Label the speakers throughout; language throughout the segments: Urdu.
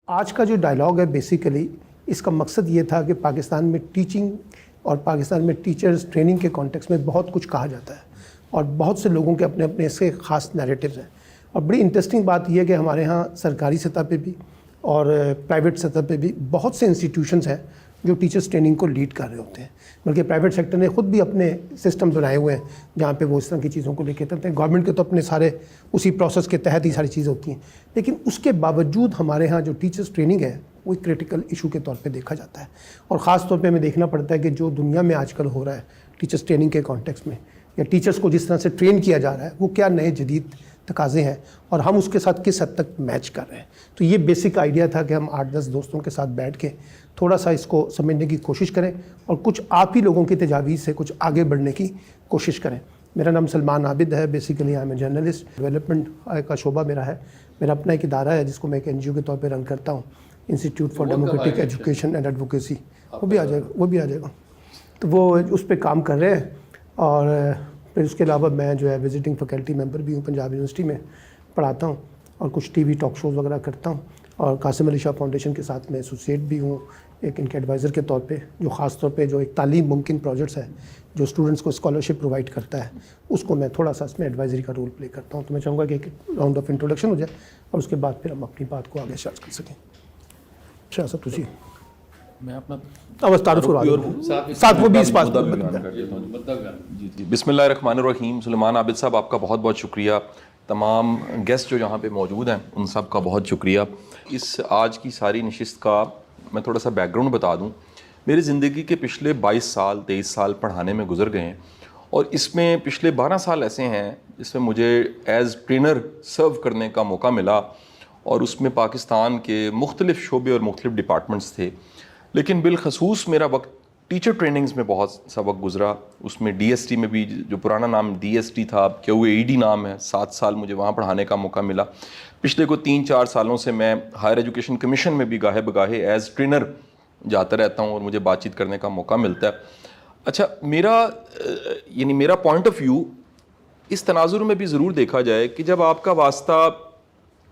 Speaker 1: آج کا جو ڈائلاگ ہے بیسیکلی اس کا مقصد یہ تھا کہ پاکستان میں ٹیچنگ اور پاکستان میں ٹیچرز ٹریننگ کے کانٹیکس میں بہت کچھ کہا جاتا ہے اور بہت سے لوگوں کے اپنے اپنے اس کے خاص نیریٹیوز ہیں. اور بڑی انٹرسٹنگ بات یہ ہے کہ ہمارے ہاں سرکاری سطح پہ بھی اور پرائیویٹ سطح پہ بھی بہت سے انسٹیٹیوشنز ہیں جو ٹیچرز ٹریننگ کو لیڈ کر رہے ہوتے ہیں. بلکہ پرائیویٹ سیکٹر نے خود بھی اپنے سسٹم بنائے ہوئے ہیں جہاں پہ وہ اس طرح کی چیزوں کو لے کے چلتے ہیں. گورنمنٹ کے تو اپنے سارے اسی پروسیس کے تحت ہی ساری چیزیں ہوتی ہیں, لیکن اس کے باوجود ہمارے ہاں جو ٹیچرز ٹریننگ ہے وہ ایک کریٹیکل ایشو کے طور پہ دیکھا جاتا ہے. اور خاص طور پہ ہمیں دیکھنا پڑتا ہے کہ جو دنیا میں آج کل ہو رہا ہے ٹیچرز ٹریننگ کے کانٹیکس میں یا ٹیچرز کو جس طرح سے ٹرین کیا جا رہا ہے وہ کیا نئے جدید تقاضے ہیں اور ہم اس کے ساتھ کس حد تک میچ کر رہے ہیں. تو یہ بیسک آئیڈیا تھا کہ ہم 8-10 دوستوں کے ساتھ بیٹھ کے تھوڑا سا اس کو سمجھنے کی کوشش کریں اور کچھ آپ ہی لوگوں کی تجاویز سے کچھ آگے بڑھنے کی کوشش کریں. میرا نام سلمان عابد ہے. Basically I am a journalist. Development کا شعبہ میرا ہے. میرا اپنا ایک ادارہ ہے جس کو میں ایک NGO کے طور پہ رن کرتا ہوں, institute for democratic education and advocacy. وہ بھی آ جائے گا. تو وہ اس پہ کام کر رہے ہیں. اور پھر اس کے علاوہ میں جو ہے وزٹنگ فیکلٹی ممبر بھی ہوں, پنجاب یونیورسٹی میں پڑھاتا ہوں اور کچھ TV ٹاک شوز وغیرہ کرتا ہوں. اور قاسم علی شاہ فاؤنڈیشن کے ساتھ میں ایسوسیٹ بھی ہوں ایک ان کے ایڈوائزر کے طور پہ, جو خاص طور پہ جو ایک تعلیم ممکن پروجیکٹس ہے جو اسٹوڈنٹس کو اسکالرشپ پرووائڈ کرتا ہے اس کو میں تھوڑا سا اس میں ایڈوائزری کا رول پلے کرتا ہوں. تو میں چاہوں گا کہ ایک راؤنڈ آف انٹروڈکشن ہو جائے اور اس کے بعد پھر ہم اپنی بات کو آگے اسٹارٹ کر سکیں. شاہ صاحب تجھے
Speaker 2: میں اپنا
Speaker 1: تعارف کروا دوں ساتھ وہ بھی اس بات.
Speaker 2: بسم اللہ الرحمن الرحیم. سلیمان عابد صاحب آپ کا بہت بہت شکریہ. تمام گیسٹ جو یہاں پہ موجود ہیں ان سب کا بہت شکریہ. اس آج کی ساری نشست کا میں تھوڑا سا بیک گراؤنڈ بتا دوں. میری زندگی کے پچھلے 23 سال پڑھانے میں گزر گئے ہیں اور اس میں پچھلے 12 سال ایسے ہیں جس میں مجھے ایز ٹرینر سرو کرنے کا موقع ملا اور اس میں پاکستان کے مختلف شعبے اور مختلف ڈپارٹمنٹس تھے. لیکن بالخصوص میرا وقت ٹیچر ٹریننگز میں بہت سا وقت گزرا. اس میں DST میں بھی, جو پرانا نام DST تھا اب QAED نام ہے, 7 سال مجھے وہاں پڑھانے کا موقع ملا. پچھلے کو 3-4 سالوں سے میں ہائر ایجوکیشن کمیشن میں بھی گاہے بگاہے ایز ٹرینر جاتا رہتا ہوں اور مجھے بات چیت کرنے کا موقع ملتا ہے. اچھا, میرا پوائنٹ آف ویو اس تناظر میں بھی ضرور دیکھا جائے کہ جب آپ کا واسطہ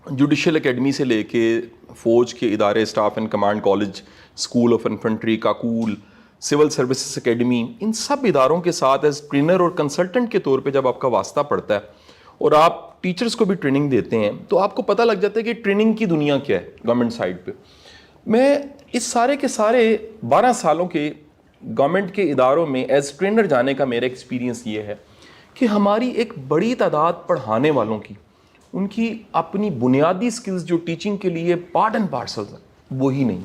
Speaker 2: جوڈیشل اکیڈمی سے لے کے فوج کے ادارے, staff and command college, school of infantry, Kakul, civil services academy, ان سب اداروں کے ساتھ ایز ٹرینر اور کنسلٹنٹ کے طور پہ جب آپ کا واسطہ پڑتا ہے اور آپ ٹیچرز کو بھی ٹریننگ دیتے ہیں تو آپ کو پتہ لگ جاتا ہے کہ ٹریننگ کی دنیا کیا ہے گورنمنٹ سائڈ پہ. میں اس سارے کے سارے 12 سالوں کے گورنمنٹ کے اداروں میں ایز ٹرینر جانے کا میرا ایکسپیرینس یہ ہے کہ ہماری ایک بڑی تعداد پڑھانے والوں کی, ان کی اپنی بنیادی سکلز جو ٹیچنگ کے لیے پارٹ اینڈ پارسل ہیں وہی نہیں.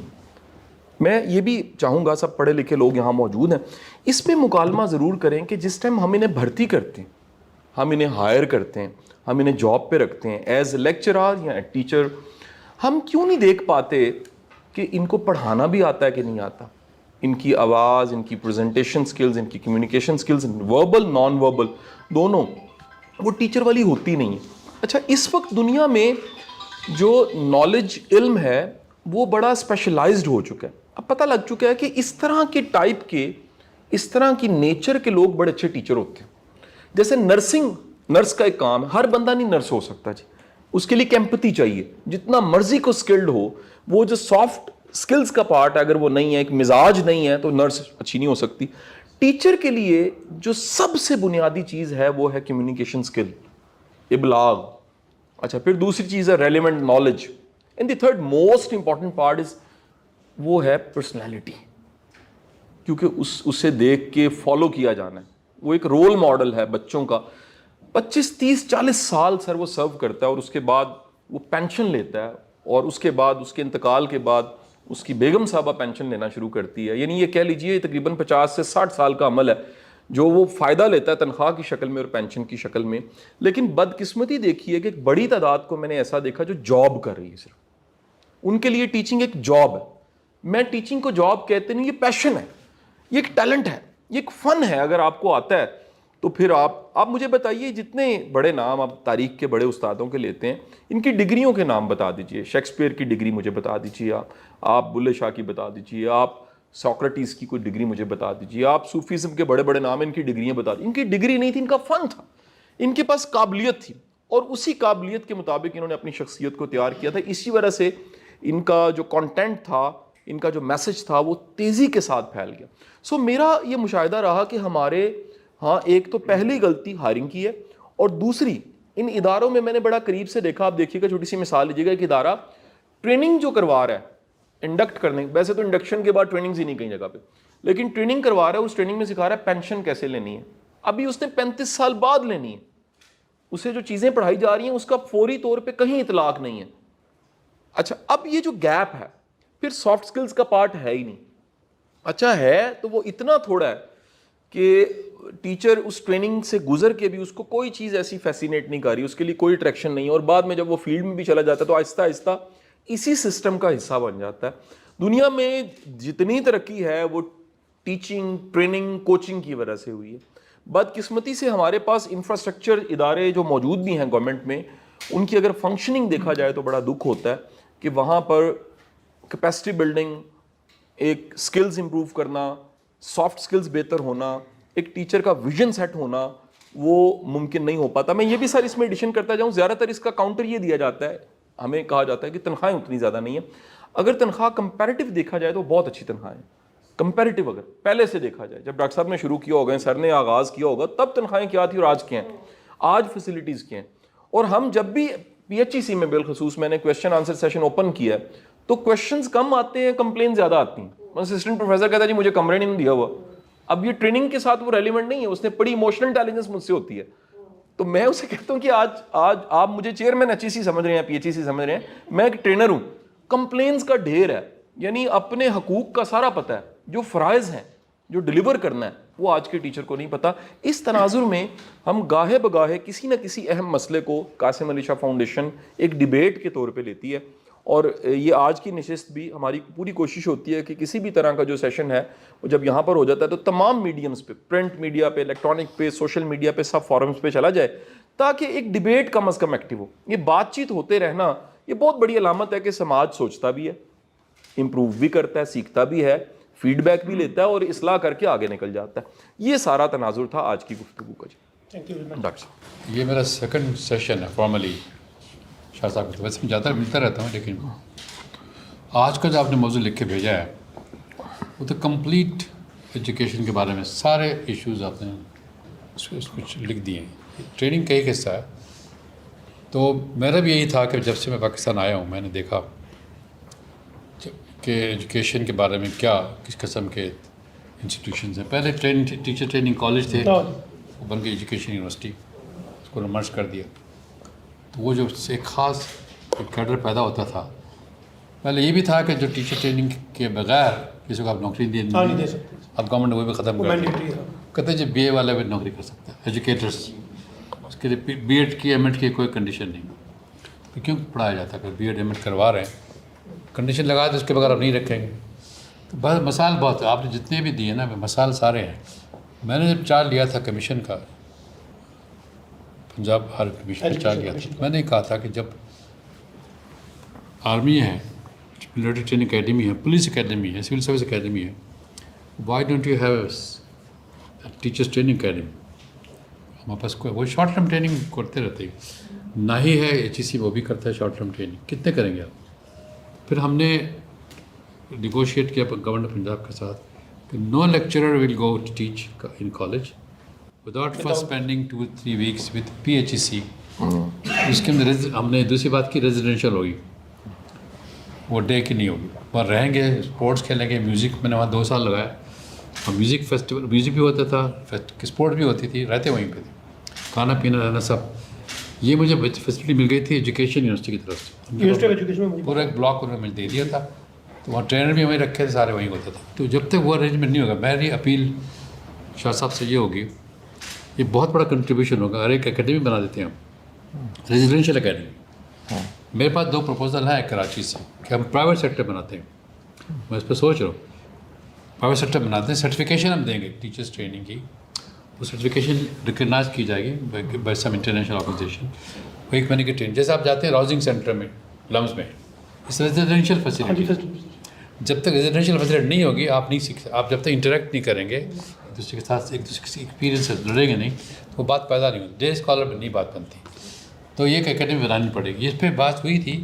Speaker 2: میں یہ بھی چاہوں گا سب پڑھے لکھے لوگ یہاں موجود ہیں اس میں مکالمہ ضرور کریں کہ جس ٹائم ہم انہیں بھرتی کرتے ہیں, ہم انہیں ہائر کرتے ہیں, ہم انہیں جاب پہ رکھتے ہیں ایز لیکچرر یا ٹیچر, ہم کیوں نہیں دیکھ پاتے کہ ان کو پڑھانا بھی آتا ہے کہ نہیں آتا. ان کی آواز, ان کی پریزنٹیشن سکلز, ان کی communication skills, verbal non verbal دونوں, وہ ٹیچر والی ہوتی نہیں ہے. اچھا, اس وقت دنیا میں جو نالج, علم ہے وہ بڑا اسپیشلائزڈ ہو چکا ہے. اب پتہ لگ چکا ہے کہ اس طرح کے ٹائپ کے, اس طرح کی نیچر کے لوگ بڑے اچھے ٹیچر ہوتے ہیں. جیسے نرس کا ایک کام ہے, ہر بندہ نہیں نرس ہو سکتا جی, اس کے لیے ایمپتھی چاہیے. جتنا مرضی کو اسکلڈ ہو, وہ جو سافٹ اسکلز کا پارٹ ہے اگر وہ نہیں ہے, ایک مزاج نہیں ہے, تو نرس اچھی نہیں ہو سکتی. ٹیچر کے لیے جو سب سے بنیادی چیز ہے وہ ہے کمیونیکیشن اسکل, ابلاغ. اچھا, پھر دوسری چیز ہے relevant knowledge, and the third most important part is وہ ہے پرسنالٹی, کیونکہ اسے دیکھ کے فالو کیا جانا ہے. وہ ایک رول ماڈل ہے بچوں کا. 25-30-40 سال سر وہ سرو کرتا ہے اور اس کے بعد وہ پینشن لیتا ہے اور اس کے بعد اس کے انتقال کے بعد اس کی بیگم صاحبہ پینشن لینا شروع کرتی ہے. یعنی یہ کہہ لیجئے تقریباً 50 سے 60 سال کا عمل ہے جو وہ فائدہ لیتا ہے تنخواہ کی شکل میں اور پینشن کی شکل میں. لیکن بدقسمتی دیکھیے کہ ایک بڑی تعداد کو میں نے ایسا دیکھا جو جاب کر رہی ہے, صرف ان کے لیے ٹیچنگ ایک جاب ہے. میں ٹیچنگ کو جاب کہتے نہیں, یہ پیشن ہے, یہ ایک ٹیلنٹ ہے, یہ ایک فن ہے. اگر آپ کو آتا ہے تو پھر آپ مجھے بتائیے, جتنے بڑے نام آپ تاریخ کے بڑے استادوں کے لیتے ہیں ان کی ڈگریوں کے نام بتا دیجئے. شیکسپیئر کی ڈگری مجھے بتا دیجئے, آپ بلے شاہ کی بتا دیجئے, آپ سوکریٹیز کی کوئی ڈگری مجھے بتا دیجئے, آپ صوفیزم کے بڑے بڑے نام ان کی ڈگریاں بتا دیجئے. ان کی ڈگری نہیں تھی, ان کا فن تھا, ان کے پاس قابلیت تھی اور اسی قابلیت کے مطابق انہوں نے اپنی شخصیت کو تیار کیا تھا. اسی وجہ سے ان کا جو کانٹینٹ تھا, ان کا جو میسج تھا وہ تیزی کے ساتھ پھیل گیا. سو میرا یہ مشاہدہ رہا کہ ہمارے ہاں ایک تو پہلی غلطی ہائرنگ کی ہے, اور دوسری ان اداروں میں میں نے بڑا قریب سے دیکھا, آپ دیکھیے گا, چھوٹی سی مثال لیجیے گا, ایک ادارہ ٹریننگ جو کروا رہا ہے انڈکٹ کرنے, ویسے تو انڈکشن کے بعد ٹریننگز ہی نہیں کہیں جگہ پہ, لیکن ٹریننگ کروا رہا ہے, اس ٹریننگ میں سکھا رہا ہے پینشن کیسے لینی ہے, ابھی اس نے 35 سال بعد لینی ہے, اسے جو چیزیں پڑھائی جا رہی ہیں اس کا فوری طور پہ کہیں اطلاق نہیں ہے. اچھا اب یہ جو گیپ ہے پھر سافٹ سکلز کا پارٹ ہے ہی نہیں. اچھا ہے تو وہ اتنا تھوڑا ہے کہ ٹیچر اس ٹریننگ سے گزر کے بھی اس کو کوئی چیز ایسی فیسینیٹ نہیں کر رہی, اس کے لیے کوئی اٹریکشن نہیں ہے, اور بعد میں جب وہ فیلڈ میں بھی چلا جاتا ہے تو آہستہ آہستہ اسی سسٹم کا حصہ بن جاتا ہے. دنیا میں جتنی ترقی ہے وہ ٹیچنگ, ٹریننگ, کوچنگ کی وجہ سے ہوئی ہے. بدقسمتی سے ہمارے پاس انفراسٹرکچر ادارے جو موجود بھی ہیں گورنمنٹ میں, ان کی اگر فنکشننگ دیکھا جائے تو بڑا دکھ ہوتا ہے کہ وہاں پر کیپیسٹی بلڈنگ, ایک سکلز امپروو کرنا, سافٹ سکلز بہتر ہونا, ایک ٹیچر کا ویژن سیٹ ہونا وہ ممکن نہیں ہو پاتا. میں یہ بھی سر اس میں ایڈیشن کرتا جاؤں, زیادہ تر اس کا کاؤنٹر یہ دیا جاتا ہے, ہمیں کہا جاتا ہے کہ تنخواہیں اتنی زیادہ نہیں ہیں. اگر تنخواہ کمپیریٹیو دیکھا جائے تو بہت اچھی تنخواہیں ہیں, کمپیریٹیو اگر پہلے سے دیکھا جائے, جب ڈاکٹر صاحب نے شروع کیا ہوگا, سر نے آغاز کیا ہوگا, تب تنخواہیں کیا تھی اور آج کیا ہیں, آج فیسلٹیز کیا ہیں. اور ہم جب بھی پی ایچ ای سی میں بالخصوص میں نے کویشچن آنسر سیشن اوپن کیا ہے تو کویشچنز کم آتے ہیں, کمپلین زیادہ آتی ہیں. اسسٹنٹ پروفیسر کہتا ہے جی مجھے کمرے نہیں دیا ہوا. اب یہ ٹریننگ کے ساتھ وہ ریلیونٹ نہیں ہے, اس نے بڑی ایموشنل انٹیلیجنس مجھ سے ہوتی ہے, تو میں اسے کہتا ہوں کہ آج آپ مجھے چیئرمین ایچ ای سی سمجھ رہے ہیں, پی ایچ ای سی سمجھ رہے ہیں, میں ایک ٹرینر ہوں. کمپلینس کا ڈھیر ہے, یعنی اپنے حقوق کا سارا پتہ ہے, جو فرائض ہیں جو ڈیلیور کرنا ہے وہ آج کے ٹیچر کو نہیں پتا. اس تناظر میں ہم گاہے بگاہے کسی نہ کسی اہم مسئلے کو قاسم علی شاہ فاؤنڈیشن ایک ڈیبیٹ کے طور پہ لیتی ہے, اور یہ آج کی نشست بھی ہماری پوری کوشش ہوتی ہے کہ کسی بھی طرح کا جو سیشن ہے وہ جب یہاں پر ہو جاتا ہے تو تمام میڈیمز پہ, پرنٹ میڈیا پہ, الیکٹرانک پہ, سوشل میڈیا پہ, سب فورمز پہ چلا جائے تاکہ ایک ڈیبیٹ کم از کم ایکٹیو ہو. یہ بات چیت ہوتے رہنا یہ بہت بڑی علامت ہے کہ سماج سوچتا بھی ہے, امپروو بھی کرتا ہے, سیکھتا بھی ہے, فیڈ بیک بھی لیتا ہے اور اصلاح کر کے آگے نکل جاتا ہے. یہ سارا تناظر تھا آج کی گفتگو کا. جی ڈاکٹر صاحب,
Speaker 3: یہ میرا سیکنڈ سیشن ہے فارملی شاہ صاحب کو. ویسے میں زیادہ ملتا رہتا ہوں, لیکن آج کا جو آپ نے موضوع لکھ کے بھیجا ہے وہ تو کمپلیٹ ایجوکیشن کے بارے میں سارے ایشوز آپ نے اس کچھ لکھ دیے ہیں. ٹریننگ کا ایک حصہ ہے. تو میرا بھی یہی تھا کہ جب سے میں پاکستان آیا ہوں میں نے دیکھا کہ ایجوکیشن کے بارے میں کیا کس قسم کے انسٹیٹیوشنز ہیں. پہلے ٹیچر ٹریننگ کالج تھے, وہ بن کے ایجوکیشن یونیورسٹی, اس کو مرج کر دیا. تو وہ جو ایک خاص کیڈر پیدا ہوتا تھا. پہلے یہ بھی تھا کہ جو ٹیچر ٹریننگ کے بغیر کسی کو آپ نوکری نہیں دے سکتے. اب گورنمنٹ وہ بھی ختم کر دیا, کہتے ہیں جی بی اے والا بھی نوکری کر سکتا ہے, ایجوکیٹرس, اس کے لیے بی ایڈ کی ایم ایڈ کی کوئی کنڈیشن نہیں. تو کیوں پڑھایا جاتا ہے؟ اگر بی ایڈ ایم ایڈ کروا رہے ہیں کنڈیشن لگا تو اس کے بغیر آپ نہیں رکھیں گے. تو بس مثال بہت ہے, آپ نے جتنے بھی دیے نا مثال سارے ہیں. میں نے جب چارج لیا تھا کمیشن کا, پنجاب آرمی کمیشن کا چارج لیا تھا, میں نے کہا تھا کہ جب آرمی ہے, ملٹری ٹریننگ اکیڈمی ہے, پولیس اکیڈمی ہے, سول سروس اکیڈمی ہے, why don't you have teachers training academy? ہمارے پاس کوئی وہ شارٹ ٹرم ٹریننگ کرتے رہتے ہیں, نہ ہی ہے ایچ ای سی وہ بھی کرتا ہے شارٹ ٹرم ٹریننگ. کتنے کریں گے آپ؟ پھر ہم نے نیگوشیٹ کیا گورنر پنجاب کے ساتھ کہ no lecturer will go to teach in college without first spending 2-3 weeks with P H E C. اس کے اندر ہم نے دوسری بات کی ریزیڈینشیل ہوگی, وہ ڈے کی نہیں ہوگی, وہاں رہیں گے, اسپورٹس کھیلیں گے, میوزک. میں نے وہاں 2 سال لگایا, اور میوزک فیسٹیول, میوزک بھی ہوتا تھا, اسپورٹ بھی ہوتی تھی, رہتے وہیں پہ تھے, کھانا پینا رہنا سب. یہ مجھے فیسلٹی مل گئی تھی ایجوکیشن یونیورسٹی کی طرف سے, پورا ایک بلاک انہوں نے دے دیا تھا. تو وہاں ٹرینر بھی وہیں رکھے تھے, سارے وہیں ہوتا تھا. تو جب تک وہ ارینجمنٹ نہیں ہوگا, میری اپیل شاہ صاحب سے یہ ہوگی, یہ بہت بڑا کنٹریبیوشن ہوگا. اور ایک اکیڈمی بنا دیتے ہیں ہم, ریزیڈینشیل اکیڈمی. میرے پاس 2 پروپوزل ہیں کراچی سے کہ ہم پرائیویٹ سیکٹر بناتے ہیں. میں اس پہ سوچ رہا ہوں, پرائیویٹ سیکٹر بناتے ہیں, سرٹیفکیشن ہم دیں گے ٹیچرس ٹریننگ کی. وہ سرٹیفکیشن ریکگنائز کی جائے گی بائی سم انٹرنیشنل آرگنائزیشن. وہ 1 مہینے کی ٹریننگ, جیسے آپ جاتے ہیں راؤزنگ سینٹر میں لمز میں, اس ریزیڈینشیل فیسلٹی. جب تک ریزیڈینشیل فیسلٹی نہیں ہوگی آپ نہیں سیکھ, آپ جب تک انٹریکٹ نہیں کریں گے ایک دوسرے کے ساتھ, ایک دوسرے کے ایکسپیرینس سے لڑیں گے نہیں, تو وہ بات پیدا نہیں ہوتی. ڈے اسکالر میں نہیں بات بنتی. تو یہ ایک اکیڈمی بنانی پڑے گی. اس پہ بات ہوئی تھی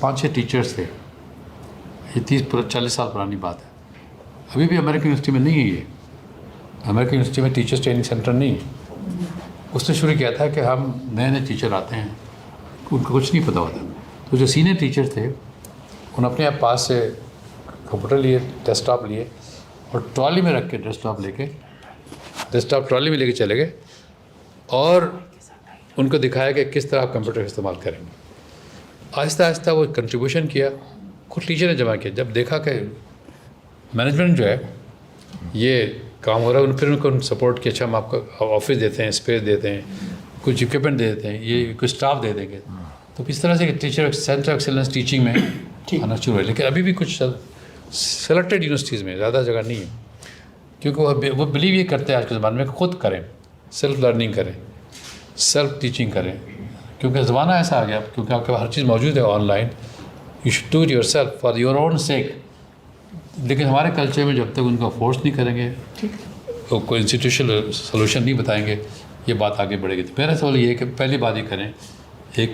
Speaker 3: 5-6 ٹیچرس تھے. یہ 30-40 سال پرانی بات ہے. ابھی بھی امریکن یونیورسٹی میں نہیں ہے یہ. امریکن یونیورسٹی میں ٹیچرس ٹریننگ سینٹر نہیں ہے. اس نے شروع کیا تھا کہ ہم نئے ٹیچر آتے ہیں, ان کو کچھ نہیں پتہ ہوتا. تو جو سینئر ٹیچر تھے انہوں نے اپنے پاس سے کمپیوٹر لیے, ڈیسک ٹاپ لیے اور ٹرالی میں رکھ کے ڈیسک ٹاپ ٹرالی میں لے کے چلے گئے اور ان کو دکھایا کہ کس طرح آپ کمپیوٹر کا استعمال کریں گے. آہستہ آہستہ وہ کنٹریبیوشن کیا, کچھ ٹیچر نے جمع کیا. جب دیکھا کہ مینجمنٹ جو ہے یہ کام ہو رہا ہے, پھر ان کو سپورٹ کیا. اچھا ہم آپ کو آفس دیتے ہیں, اسپیس دیتے ہیں, کچھ اکوپمنٹ دے دیتے ہیں, یہ کچھ اسٹاف دے دیں گے. تو اس طرح سے ٹیچر سینٹر ایکسیلنس ٹیچنگ میں آنا شروع ہے. لیکن ابھی بھی کچھ سلیکٹڈ یونیورسٹیز میں, زیادہ جگہ نہیں ہے, کیونکہ وہ بلیو یہ کرتے ہیں آج کے زمانے میں کہ خود کریں, سیلف لرننگ کریں, سیلف ٹیچنگ کریں. کیونکہ زمانہ ایسا آ گیا, کیونکہ آپ کے پاس ہر چیز موجود ہے online. You should do it yourself for your own sake. لیکن ہمارے کلچر میں جب تک ان کو فورس نہیں کریں گے, کوئی انسٹیٹیوشنل سولوشن نہیں بتائیں گے, یہ بات آگے بڑھے گی. تو میرا سوال یہ ہے کہ پہلی بات یہ کریں, ایک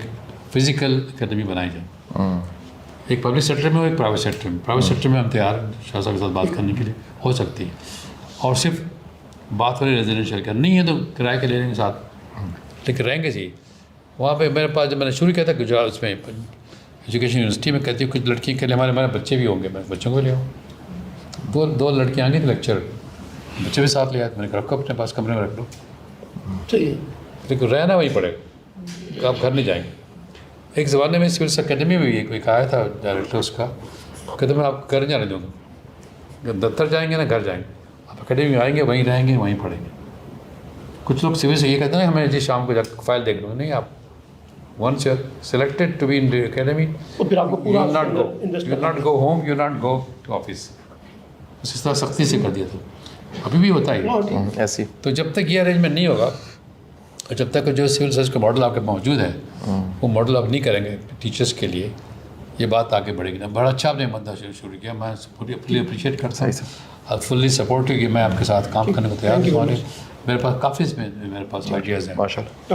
Speaker 3: فزیکل اکیڈمی بنائی جائے, ایک پبلک سیکٹر میں ہو, ایک پرائیویٹ سیکٹر میں. پرائیویٹ سیکٹر میں ہم تیار شاہ صاحب کے ساتھ بات کرنے کے لیے ہو سکتی ہے, اور صرف بات والی ریزیڈینشیل کا نہیں ہے تو کرائے کے لینے کے ساتھ, لیکن رہیں گے جی وہاں پہ. میرے پاس جب میں نے شروع کیا تھا کہ جو اس میں ایجوکیشن یونیورسٹی میں کہتی ہوں کچھ لڑکی کے لیے ہمارے بچے بھی ہوں گے, میں بچوں کو لے آؤں. دو لڑکیاں آئیں گی لیکچر, بچے بھی ساتھ لے آئے. میں نے کہا رکھو اپنے پاس کمرے میں رکھ لو, لیکن رہنا وہیں پڑے گا, آپ گھر نہیں جائیں گے. ایک زمانے میں سولس اکیڈمی میں بھی ایک آیا تھا ڈائریکٹر اس کا, کہتے میں آپ گھر جانے دوں گا, دفتر جائیں گے نا گھر جائیں گے, آپ اکیڈمی میں آئیں گے, وہیں رہیں گے, وہیں پڑھیں گے. کچھ لوگ سول سے یہ کہتے ہیں نا ہمیں جی شام کو جا فائل دیکھ لوں. نہیں, آپ once you are selected to be in the academy you not go home, you not go to office. اس طرح سختی سے کر دیا تھا, ابھی بھی ہوتا ہے
Speaker 2: ایسی.
Speaker 3: تو جب تک یہ ارینجمنٹ نہیں ہوگا, اور جب تک جو سول سروس کا ماڈل آپ کے موجود ہے وہ ماڈل آپ نہیں کریں گے ٹیچرس کے لیے, یہ بات آگے بڑھے گی نا. بڑا اچھا آپ نے مدعا شروع کیا, میں فلی اپریشیٹ کرتا ہوں, اور فلی سپورٹ کہ میں آپ کے ساتھ کام کرنے کو تیار ہوں. میرے پاس کافی میرے پاس آئیڈیاز ہیں.
Speaker 2: ماشاء اللہ.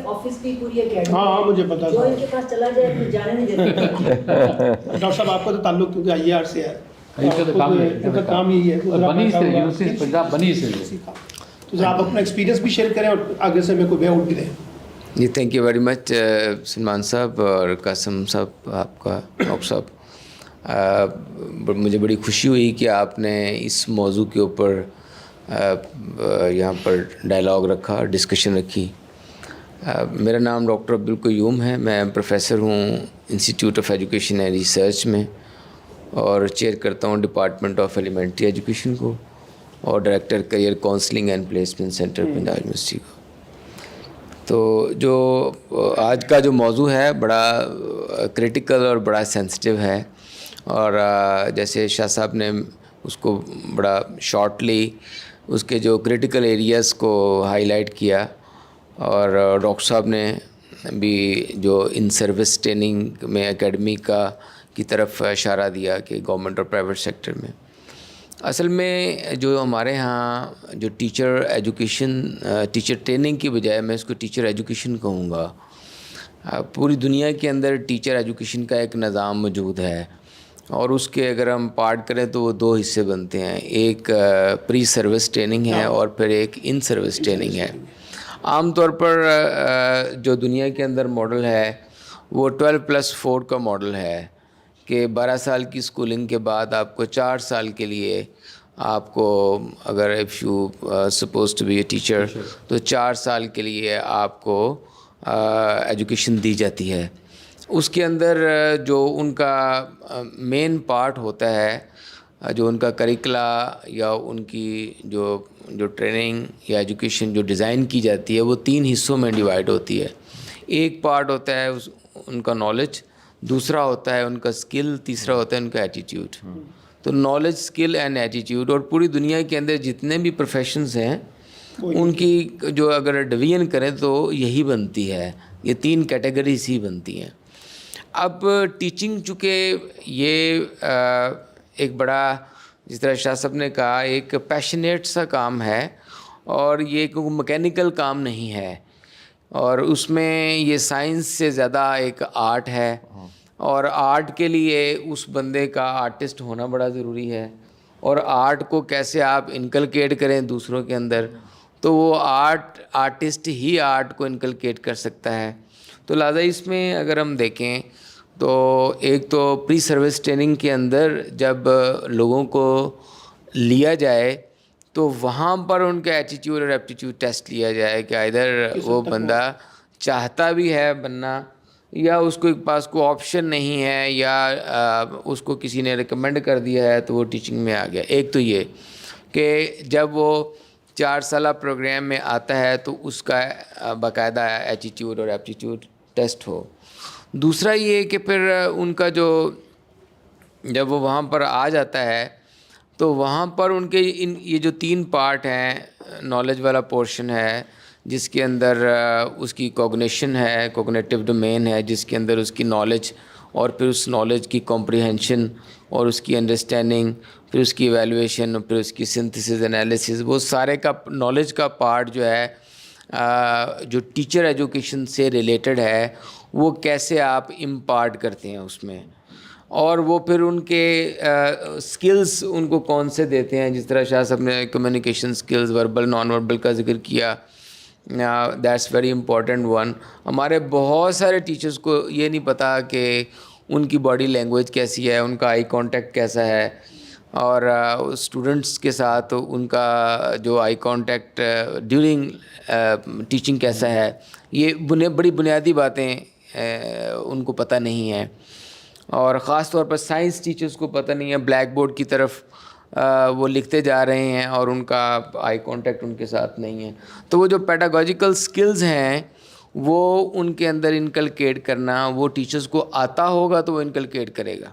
Speaker 4: آفس کی پوری اکیڈمی, ہاں مجھے پتا, جو ان کے پاس چلا جائے پھر جانے نہیں دیتے. ڈاکٹر صاحب آپ کا تو تعلق کیونکہ آئی آر سے ہے, ان کا کام یہی ہے,
Speaker 3: بنی سے یونیورسٹی پنجاب بنی سے.
Speaker 1: تو ذرا آپ اپنا ایکسپیرینس بھی شیئر کریں اور آگے سے میں کوئی وے آؤٹ بھی دیں.
Speaker 5: جی thank you very much Salman sahib اور قاسم صاحب, آپ کا ڈاکٹر صاحب. مجھے بڑی خوشی ہوئی کہ آپ نے اس موضوع کے اوپر یہاں پر ڈائلاگ رکھا, ڈسکشن رکھی. میرا نام ڈاکٹر عبدالقیوم ہے, میں پروفیسر ہوں institute of education and research میں, اور چیئر کرتا ہوں ڈپارٹمنٹ آف ایلیمنٹری ایجوکیشن کو, اور director career counselling and placement centre Punjab university کو. تو جو آج کا جو موضوع ہے بڑا کریٹیکل اور بڑا سینسٹیو ہے, اور جیسے شاہ صاحب نے اس کو بڑا شارٹلی اس کے جو کریٹیکل ایریاز کو ہائی لائٹ کیا, اور ڈاکٹر صاحب نے بھی جو ان سروس ٹریننگ میں اکیڈمی کی طرف اشارہ دیا کہ گورنمنٹ اور پرائیویٹ سیکٹر میں. اصل میں جو ہمارے ہاں جو ٹیچر ایجوکیشن, ٹیچر ٹریننگ کی بجائے میں اس کو ٹیچر ایجوکیشن کہوں گا. پوری دنیا کے اندر ٹیچر ایجوکیشن کا ایک نظام موجود ہے, اور اس کے اگر ہم پارٹ کریں تو وہ 2 حصے بنتے ہیں. ایک پری سروس ٹریننگ ہے اور پھر ایک ان سروس ٹریننگ ہے. عام طور پر جو دنیا کے اندر ماڈل ہے وہ 12+4 کا ماڈل ہے, کہ 12 سال کی اسکولنگ کے بعد آپ کو 4 سال کے لیے آپ کو, اگر if you suppose to be a teacher, تو 4 سال کے لیے آپ کو ایجوکیشن دی جاتی ہے. اس کے اندر جو ان کا مین پارٹ ہوتا ہے, جو ان کا کریکلا یا ان کی جو ٹریننگ یا ایجوکیشن جو ڈیزائن کی جاتی ہے وہ 3 حصوں میں ڈیوائڈ ہوتی ہے. ایک پارٹ ہوتا ہے ان کا نالج, دوسرا ہوتا ہے ان کا اسکل, تیسرا ہوتا ہے ان کا ایٹیٹیوڈ. تو نالج, اسکل اینڈ ایٹیٹیوڈ, اور پوری دنیا کے اندر جتنے بھی پروفیشنز ہیں ان کی جو اگر ڈویژن کریں تو یہی بنتی ہے, یہ 3 کیٹیگریز ہی بنتی ہیں. اب ٹیچنگ چونکہ یہ ایک بڑا, جس طرح شاہ صاحب نے کہا, ایک پیشنیٹ سا کام ہے, اور یہ کوئی مکینیکل کام نہیں ہے اور اس میں یہ سائنس سے زیادہ ایک آرٹ ہے، اور آرٹ کے لیے اس بندے کا آرٹسٹ ہونا بڑا ضروری ہے، اور آرٹ کو کیسے آپ انکلکیٹ کریں دوسروں کے اندر، تو وہ آرٹسٹ ہی آرٹ کو انکلکیٹ کر سکتا ہے. تو لہٰذا اس میں اگر ہم دیکھیں تو ایک تو پری سروس ٹریننگ کے اندر جب لوگوں کو لیا جائے تو وہاں پر ان کا ایٹیٹیوڈ اور ایپٹیٹیوڈ ٹیسٹ لیا جائے کہ ادھر وہ بندہ چاہتا بھی ہے بننا یا اس کو ایک پاس کو آپشن نہیں ہے یا اس کو کسی نے ریکمینڈ کر دیا ہے تو وہ ٹیچنگ میں آ گیا. ایک تو یہ کہ جب وہ 4 سالہ پروگرام میں آتا ہے تو اس کا باقاعدہ ایٹیٹیوڈ اور ایپٹیٹیوڈ ٹیسٹ ہو. دوسرا یہ کہ پھر ان کا جو جب وہ وہاں پر آ جاتا ہے تو وہاں پر ان کے یہ جو 3 پارٹ ہیں، نالج والا پورشن ہے جس کے اندر اس کی کوگنیشن ہے، کوگنیٹیو ڈومین ہے جس کے اندر اس کی نالج، اور پھر اس نالج کی کمپریہنشن اور اس کی انڈرسٹینڈنگ، پھر اس کی ایویلویشن، اور پھر اس کی سنتھسس انالیسس، وہ سارے کا نالج کا پارٹ جو ہے جو ٹیچر ایجوکیشن سے ریلیٹڈ ہے وہ کیسے آپ امپارٹ کرتے ہیں اس میں، اور وہ پھر ان کے سکلز ان کو کون سے دیتے ہیں. جس طرح شاہ صاحب نے communication skills, verbal non verbal کا ذکر کیا، دیٹس ویری امپورٹنٹ ون. ہمارے بہت سارے ٹیچرز کو یہ نہیں پتہ کہ ان کی باڈی لینگویج کیسی ہے، ان کا آئی کانٹیکٹ کیسا ہے، اور اسٹوڈنٹس کے ساتھ ان کا جو آئی کانٹیکٹ ڈیورنگ ٹیچنگ کیسا ہے. یہ بڑی بنیادی باتیں ان کو پتہ نہیں ہیں، اور خاص طور پر سائنس ٹیچرز کو پتہ نہیں ہے. بلیک بورڈ کی طرف وہ لکھتے جا رہے ہیں اور ان کا آئی کانٹیکٹ ان کے ساتھ نہیں ہے. تو وہ جو پیڈاگوجیکل سکلز ہیں وہ ان کے اندر انکلکیٹ کرنا، وہ ٹیچرز کو آتا ہوگا تو وہ انکلکیٹ کرے گا.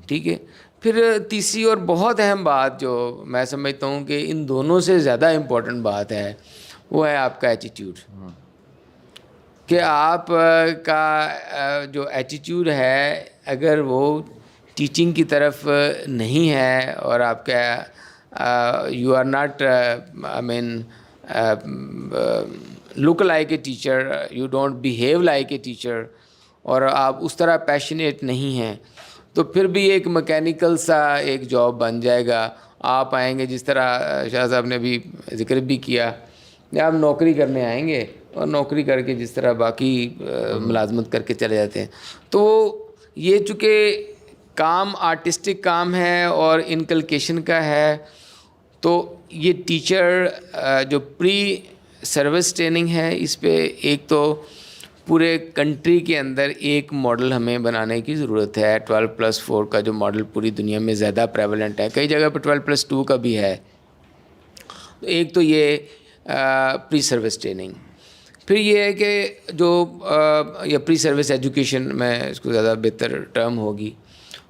Speaker 5: ٹھیک ہے. پھر تیسری اور بہت اہم بات جو میں سمجھتا ہوں کہ ان دونوں سے زیادہ امپورٹنٹ بات ہے وہ ہے آپ کا ایٹیٹیوڈ، کہ آپ کا جو ایٹیٹیوڈ ہے اگر وہ ٹیچنگ کی طرف نہیں ہے اور آپ کا you are not I mean look like a teacher, you don't behave like a teacher, اور آپ اس طرح پیشنیٹ نہیں ہیں، تو پھر بھی ایک مکینیکل سا ایک جاب بن جائے گا. آپ آئیں گے جس طرح شاہ صاحب نے بھی ذکر بھی کیا، آپ نوکری کرنے آئیں گے اور نوکری کر کے جس طرح باقی ملازمت کر کے چلے جاتے ہیں. تو یہ چونکہ کام آرٹسٹک کام ہے اور انکلکیشن کا ہے، تو یہ ٹیچر جو پری سروس ٹریننگ ہے اس پہ ایک تو پورے کنٹری کے اندر ایک ماڈل ہمیں بنانے کی ضرورت ہے. 12+4 کا جو ماڈل پوری دنیا میں زیادہ پریولنٹ ہے، کئی جگہ پہ 12+2 کا بھی ہے. ایک تو یہ پری سروس ٹریننگ. پھر یہ ہے کہ جو یا پری سروس ایجوکیشن، میں اس کو زیادہ بہتر ٹرم ہوگی.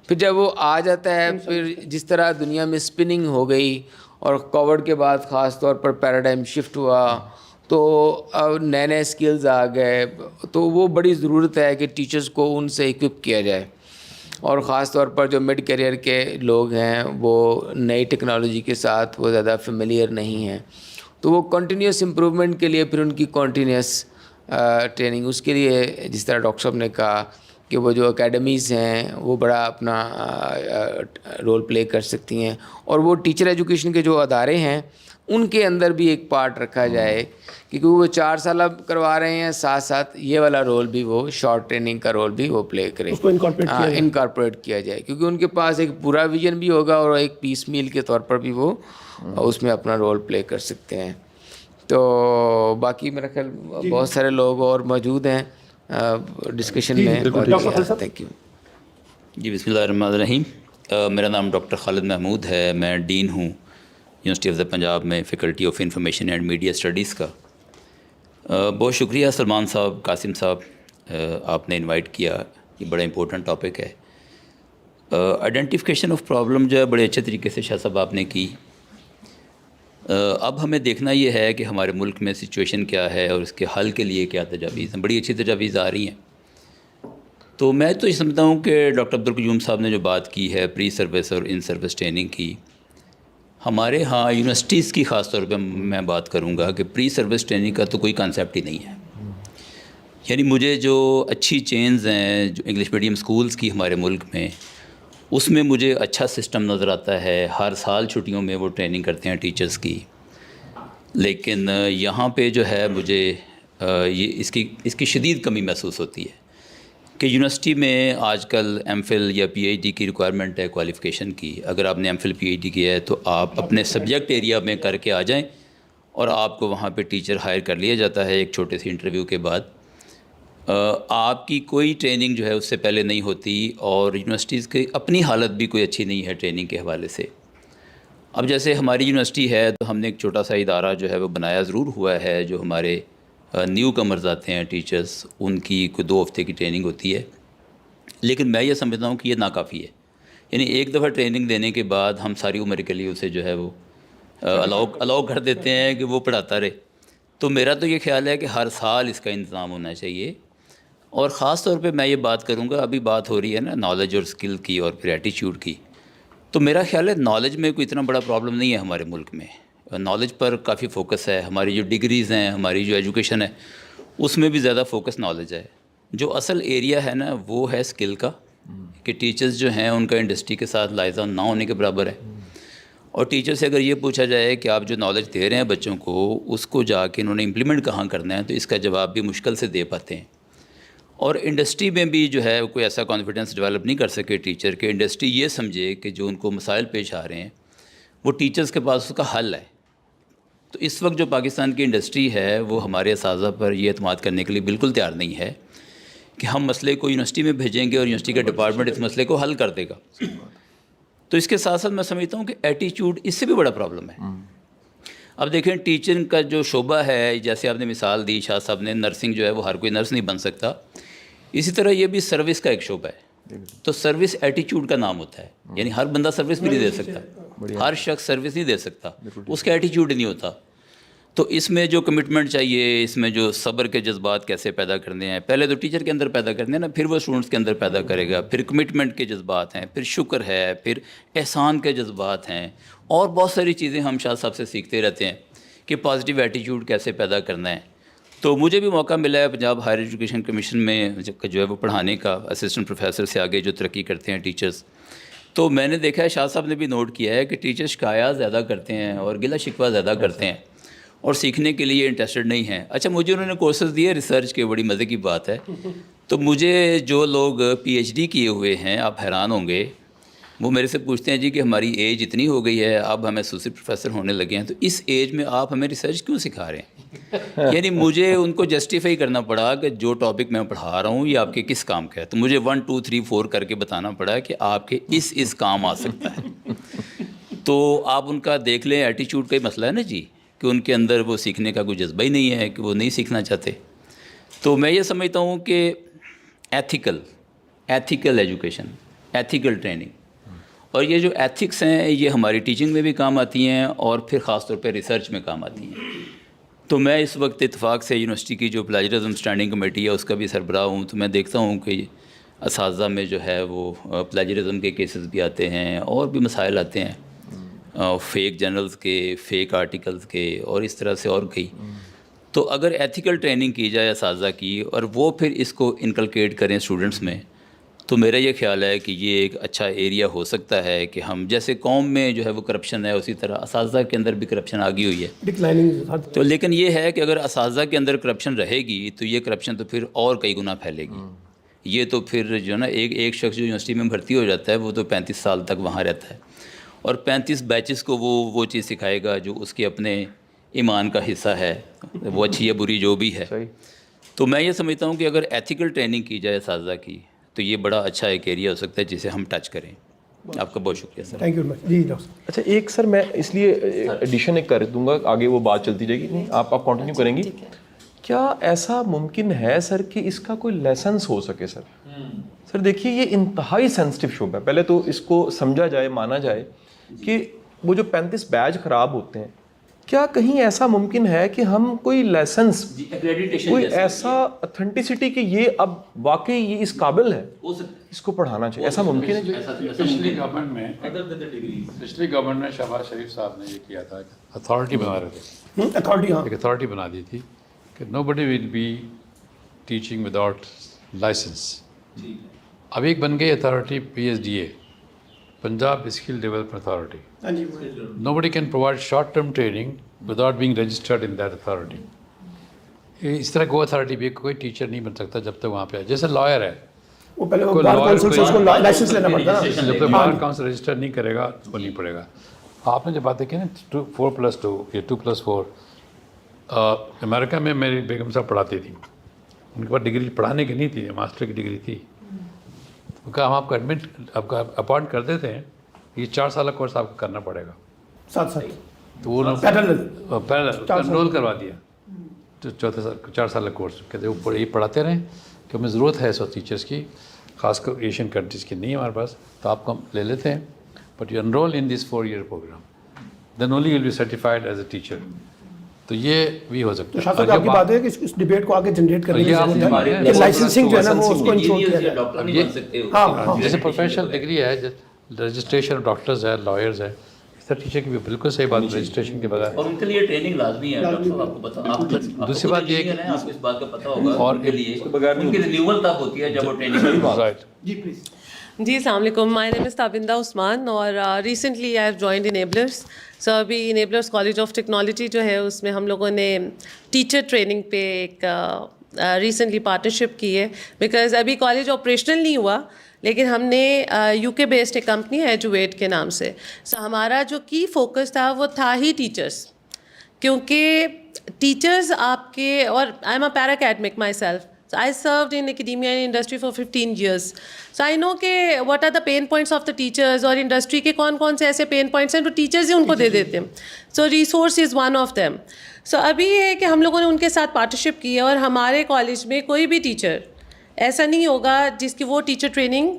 Speaker 5: پھر جب وہ آ جاتا ہے، پھر جس طرح دنیا میں اسپننگ ہو گئی اور کووڈ کے بعد خاص طور پر پیراڈائم شفٹ ہوا تو نئے نئے سکلز آ گئے، تو وہ بڑی ضرورت ہے کہ ٹیچرز کو ان سے اکوپ کیا جائے، اور خاص طور پر جو مڈ کیریئر کے لوگ ہیں وہ نئی ٹیکنالوجی کے ساتھ وہ زیادہ فیملیئر نہیں ہیں. تو وہ کنٹینیوس امپرومنٹ کے لیے پھر ان کی کنٹینیوس ٹریننگ، اس کے لیے جس طرح ڈاکٹر صاحب نے کہا کہ وہ جو اکیڈمیز ہیں وہ بڑا اپنا رول پلے کر سکتی ہیں، اور وہ ٹیچر ایجوکیشن کے جو ادارے ہیں ان کے اندر بھی ایک پارٹ رکھا جائے، کیونکہ وہ 4 سالہ کروا رہے ہیں، ساتھ ساتھ یہ والا رول بھی وہ شارٹ ٹریننگ کا رول بھی وہ پلے کریں،
Speaker 4: اس کو
Speaker 5: انکارپوریٹ کیا جائے، کیونکہ ان کے پاس ایک پورا ویژن بھی ہوگا اور ایک پیس میل کے طور پر بھی وہ اس میں اپنا رول پلے کر سکتے ہیں. تو باقی میرا خیال بہت سارے لوگ اور موجود ہیں ڈسکشن میں. Thank you.
Speaker 6: جی بسم اللہ الرحمن الرحیم. میرا نام ڈاکٹر خالد محمود ہے، میں ڈین ہوں یونیورسٹی آف دا پنجاب میں faculty of information and media studies کا. بہت شکریہ سلمان صاحب، قاسم صاحب، آپ نے انوائٹ کیا. یہ بڑا امپورٹنٹ ٹاپک ہے. آئیڈینٹیفیکیشن آف پرابلم جو ہے بڑے اچھے طریقے سے شاہ صاحب آپ نے کی. اب ہمیں دیکھنا یہ ہے کہ ہمارے ملک میں سچویشن کیا ہے اور اس کے حل کے لیے کیا تجاویز ہیں. بڑی اچھی تجاویز آ رہی ہیں. تو میں تو یہ سمجھتا ہوں کہ ڈاکٹر عبدالقیوم صاحب نے جو بات کی ہے پری سروس اور ان سروس ٹریننگ کی، ہمارے ہاں یونیورسٹیز کی خاص طور پہ میں بات کروں گا کہ پری سروس ٹریننگ کا تو کوئی کانسیپٹ ہی نہیں ہے. یعنی مجھے جو اچھی چینز ہیں جو انگلش میڈیم سکولز کی ہمارے ملک میں، اس میں مجھے اچھا سسٹم نظر آتا ہے. ہر سال چھٹیوں میں وہ ٹریننگ کرتے ہیں ٹیچرز کی. لیکن یہاں پہ جو ہے مجھے یہ اس کی شدید کمی محسوس ہوتی ہے کہ یونیورسٹی میں آج کل ایم فل یا پی ایچ ڈی کی ریکوائرمنٹ ہے کوالیفیکیشن کی. اگر آپ نے M phil P H D کیا ہے تو آپ اپنے سبجیکٹ ایریا میں کر کے آ جائیں اور آپ کو وہاں پہ ٹیچر ہائر کر لیا جاتا ہے ایک چھوٹے سی انٹرویو کے بعد. آپ کی کوئی ٹریننگ جو ہے اس سے پہلے نہیں ہوتی، اور یونیورسٹیز کی اپنی حالت بھی کوئی اچھی نہیں ہے ٹریننگ کے حوالے سے. اب جیسے ہماری یونیورسٹی ہے تو ہم نے ایک چھوٹا سا ادارہ جو ہے وہ بنایا ضرور ہوا ہے. جو ہمارے نیو کمرز آتے ہیں ٹیچرز، ان کی کوئی 2 ہفتے کی ٹریننگ ہوتی ہے. لیکن میں یہ سمجھتا ہوں کہ یہ ناکافی ہے. یعنی ایک دفعہ ٹریننگ دینے کے بعد ہم ساری عمر کے لیے اسے جو ہے وہ الاؤ کر دیتے ہیں کہ وہ پڑھاتا رہے. تو میرا تو یہ خیال ہے کہ ہر سال اس کا انتظام ہونا چاہیے. اور خاص طور پہ میں یہ بات کروں گا، ابھی بات ہو رہی ہے نا نالج اور اسکل کی اور پھر ایٹیچیوڈ کی، تو میرا خیال ہے نالج میں کوئی اتنا بڑا پرابلم نہیں ہے ہمارے ملک میں. نالج پر کافی فوکس ہے. ہماری جو ڈگریز ہیں، ہماری جو ایجوکیشن ہے، اس میں بھی زیادہ فوکس نالج ہے. جو اصل ایریا ہے نا وہ ہے اسکل کا، کہ ٹیچرز جو ہیں ان کا انڈسٹری کے ساتھ لائزہ نہ ہونے کے برابر ہے. اور ٹیچر سے اگر یہ پوچھا جائے کہ آپ جو نالج دے رہے ہیں بچوں کو، اس کو جا کے انہوں نے امپلیمنٹ کہاں کرنا ہے، تو اس کا جواب بھی مشکل سے دے پاتے ہیں. اور انڈسٹری میں بھی جو ہے کوئی ایسا کانفیڈنس ڈیولپ نہیں کر سکے ٹیچر کہ انڈسٹری یہ سمجھے کہ جو ان کو مسائل پیش آ رہے ہیں وہ ٹیچرز کے پاس اس کا حل ہے. تو اس وقت جو پاکستان کی انڈسٹری ہے وہ ہمارے اساتذہ پر یہ اعتماد کرنے کے لیے بالکل تیار نہیں ہے کہ ہم مسئلے کو یونیورسٹی میں بھیجیں گے اور یونیورسٹی کا ڈپارٹمنٹ اس مسئلے کو حل کر دے گا. تو اس کے ساتھ ساتھ میں سمجھتا ہوں کہ ایٹیچیوڈ اس سے بھی بڑا پرابلم ہے. اب دیکھیں ٹیچنگ کا جو شعبہ ہے، جیسے آپ نے مثال دی شاہ صاحب نے، نرسنگ جو ہے وہ ہر کوئی نرس نہیں بن سکتا. اسی طرح یہ بھی سروس کا ایک شعبہ ہے. تو سروس ایٹیچیوڈ کا نام ہوتا ہے. یعنی ہر بندہ سروس بھی نہیں دے سکتا، ہر شخص سروس نہیں دے سکتا، اس کا ایٹیچیوڈ نہیں ہوتا. تو اس میں جو کمٹمنٹ چاہیے، اس میں جو صبر کے جذبات کیسے پیدا کرنے ہیں، پہلے تو ٹیچر کے اندر پیدا کرنے ہیں نا، پھر وہ اسٹوڈنٹس کے اندر پیدا کرے گا. پھر کمٹمنٹ کے جذبات ہیں، پھر شکر ہے، پھر احسان کے جذبات ہیں، اور بہت ساری چیزیں ہم شاہ صاحب سے سیکھتے رہتے ہیں کہ پازیٹیو ایٹیچیوڈ کیسے پیدا کرنا ہے. تو مجھے بھی موقع ملا ہے پنجاب ہائر ایجوکیشن کمیشن میں جو ہے وہ پڑھانے کا، اسسٹنٹ پروفیسر سے آگے جو ترقی کرتے ہیں ٹیچرز. تو میں نے دیکھا ہے، شاہ صاحب نے بھی نوٹ کیا ہے کہ ٹیچر شکایات زیادہ کرتے ہیں اور گلہ شکوہ زیادہ کرتے ہیں اور سیکھنے کے لیے انٹرسٹڈ نہیں ہیں. اچھا مجھے انہوں نے کورسز دیے ریسرچ کے، بڑی مزے کی بات ہے. تو مجھے جو لوگ پی ایچ ڈی کیے ہوئے ہیں، آپ حیران ہوں گے، وہ میرے سے پوچھتے ہیں جی کہ ہماری ایج اتنی ہو گئی ہے، اب ہمیں ایسوسیٹ پروفیسر ہونے لگے ہیں، تو اس ایج میں آپ ہمیں ریسرچ کیوں سکھا رہے ہیں؟ یعنی مجھے ان کو جسٹیفائی کرنا پڑا کہ جو ٹاپک میں پڑھا رہا ہوں یہ آپ کے کس کام کا ہے. تو مجھے 1 2 3 4 کر کے بتانا پڑا کہ آپ کے اس کام آ سکتا ہے. تو آپ ان کا دیکھ لیں، ایٹیچیوڈ کا ہی مسئلہ ہے نا جی، کہ ان کے اندر وہ سیکھنے کا کوئی جذبہ ہی نہیں ہے، کہ وہ نہیں سیکھنا چاہتے. تو میں یہ سمجھتا ہوں کہ ایتھیکل ایجوکیشن، ایتھیکل ٹریننگ، اور یہ جو ایتھکس ہیں یہ ہماری ٹیچنگ میں بھی کام آتی ہیں اور پھر خاص طور پہ ریسرچ میں کام آتی ہیں. تو میں اس وقت اتفاق سے یونیورسٹی کی جو پلیجرزم اسٹینڈنگ کمیٹی ہے اس کا بھی سربراہ ہوں. تو میں دیکھتا ہوں کہ اساتذہ میں جو ہے وہ پلیجرزم کے کیسز بھی آتے ہیں اور بھی مسائل آتے ہیں، فیک جرنلز کے، فیک آرٹیکلز کے، اور اس طرح سے اور کئی. تو اگر ایتھیکل ٹریننگ کی جائے اساتذہ کی اور وہ پھر اس کو انکلکیٹ کریں اسٹوڈنٹس میں، تو میرا یہ خیال ہے کہ یہ ایک اچھا ایریا ہو سکتا ہے کہ ہم جیسے قوم میں جو ہے وہ کرپشن ہے، اسی طرح اساتذہ کے اندر بھی کرپشن آ گئی ہوئی ہے.
Speaker 1: ڈکلائننگ.
Speaker 6: تو لیکن یہ ہے کہ اگر اساتذہ کے اندر کرپشن رہے گی تو یہ کرپشن تو پھر اور کئی گنا پھیلے گی. یہ تو پھر جو ہے نا ایک شخص جو یونیورسٹی میں بھرتی ہو جاتا ہے وہ تو 35 سال تک وہاں رہتا ہے اور 35 بیچز کو وہ چیز سکھائے گا جو اس کے اپنے ایمان کا حصہ ہے، وہ اچھی یا بری جو بھی ہے. تو میں یہ سمجھتا ہوں کہ اگر ایتھیکل ٹریننگ کی جائے اساتذہ کی تو یہ بڑا اچھا ایک ایریا ہو سکتا ہے جسے ہم ٹچ کریں. آپ کا بہت شکریہ سر.
Speaker 1: Thank you much. جی ڈاکٹر.
Speaker 2: اچھا ایک سر میں اس لیے ایڈیشن ایک کر دوں گا، آگے وہ بات چلتی جائے گی. نہیں آپ کنٹینیو کریں گی. کیا ایسا ممکن ہے سر کہ اس کا کوئی لیسنس ہو سکے سر؟ سر دیکھیے یہ انتہائی سینسٹیو شعبہ ہے. پہلے تو اس کو سمجھا جائے، مانا جائے کہ وہ جو 35 بیچ خراب ہوتے ہیں، کیا کہیں ایسا ممکن ہے کہ ہم کوئی لیسنس، کوئی ایسا اتھینٹسٹی کہ یہ اب واقعی یہ اس قابل ہے، اس کو پڑھانا چاہیے، ایسا ممکن ہے؟
Speaker 3: پچھلی گورنمنٹ میں شہباز شریف صاحب نے یہ کیا تھا، اتھارٹی بنا رہے تھے،
Speaker 1: اتھارٹی، ہاں
Speaker 3: ایک اتھارٹی بنا دی تھی کہ nobody will be teaching without license. اب ایک بن گئی authority PSDA, Punjab Skill Development Authority.
Speaker 4: ہاں جی
Speaker 3: Nobody can provide short-term training without being registered in that authority. اس طرح کوئی اتھارٹی بھی کوئی ٹیچر نہیں بن سکتا جب تک وہاں پہ ہے. جیسے لائر ہے,
Speaker 1: وہ پہلے بار کونسل سے اس کو لائسنس لینا پڑتا ہے.
Speaker 3: جب تک بار کاؤنسل رجسٹر نہیں کرے گا وہ نہیں پڑے گا. آپ نے جو باتیں کی نا 4+2 یا 2+4, امریکہ میں میری بیگم صاحب پڑھاتی تھی, ان کے پاس ڈگری پڑھانے کی نہیں تھی, ماسٹر کی ڈگری تھی. تو کہا ہم آپ کو آپ کا اپوائنٹ کر دیتے ہیں, یہ 4 سال کا کورس آپ کو کرنا پڑے گا.
Speaker 1: ساتھ
Speaker 3: تو وہ انرول کروا دیا, تو 4 سال کا کورس. کہتے وہ یہ پڑھاتے رہیں کہ ہمیں ضرورت ہے ٹیچرس کی, خاص کر ایشین کنٹریز کی نہیں ہمارے پاس, تو آپ کو ہم لے لیتے ہیں, but you enrol in this 4-year programme, then only will be certified as a teacher. تو یہ بھی ہو سکتا ہے.
Speaker 1: شاہ صاحب آپ کی بات ہے کہ اس ڈیبیٹ کو آگے جنریٹ کرنے کی ضرورت ہے کہ لائسنسنگ جو ہے نا وہ اس کو انشور کیا جائے. ہاں
Speaker 3: جیسے پروفیشنل ڈگری ہے, رجسٹریشن ڈاکٹرز ہے, لائرز ہے, اس طرح ٹیچر کی بھی بالکل صحیح بات, رجسٹریشن کے بغیر.
Speaker 6: اور ان کے لیے ٹریننگ لازمی ہے ڈاکٹر صاحب, آپ کو پتا.
Speaker 3: دوسری بات یہ ہے کہ
Speaker 6: آپ کو اس بات کا پتہ ہوگا, اور ان کے لیے ان کی رینیول تب ہوتی ہے جب وہ ٹریننگ.
Speaker 3: رائٹ.
Speaker 4: جی پلیز.
Speaker 7: جی السلام علیکم. My name is Tabinda Usman, اور recently I have joined Enablers. So ابھی انیبلرس کالج آف ٹیکنالوجی جو ہے اس میں ہم لوگوں نے ٹیچر ٹریننگ پہ ایک ریسنٹلی پارٹنرشپ کی ہے, بیکاز ابھی کالج آپریشنل نہیں ہوا, لیکن ہم نے UK بیسڈ ایک کمپنی ہے ایجویٹ کے نام سے. سو ہمارا جو کی فوکس تھا وہ تھا ہی ٹیچرس, کیونکہ ٹیچرز آپ کے, اور I am a para academic my self. So I served in academia and industry for 15 years. So I know کہ what are the pain points of the teachers, اور industry کے کون سے ایسے pain points ہیں جو teachers ہی ان کو دے دیتے ہیں. So resource is one of them. So ابھی یہ ہے کہ ہم لوگوں نے ان کے ساتھ پارٹنرشپ کی ہے, اور ہمارے کالج میں کوئی بھی ٹیچر ایسا نہیں ہوگا جس کی وہ teacher training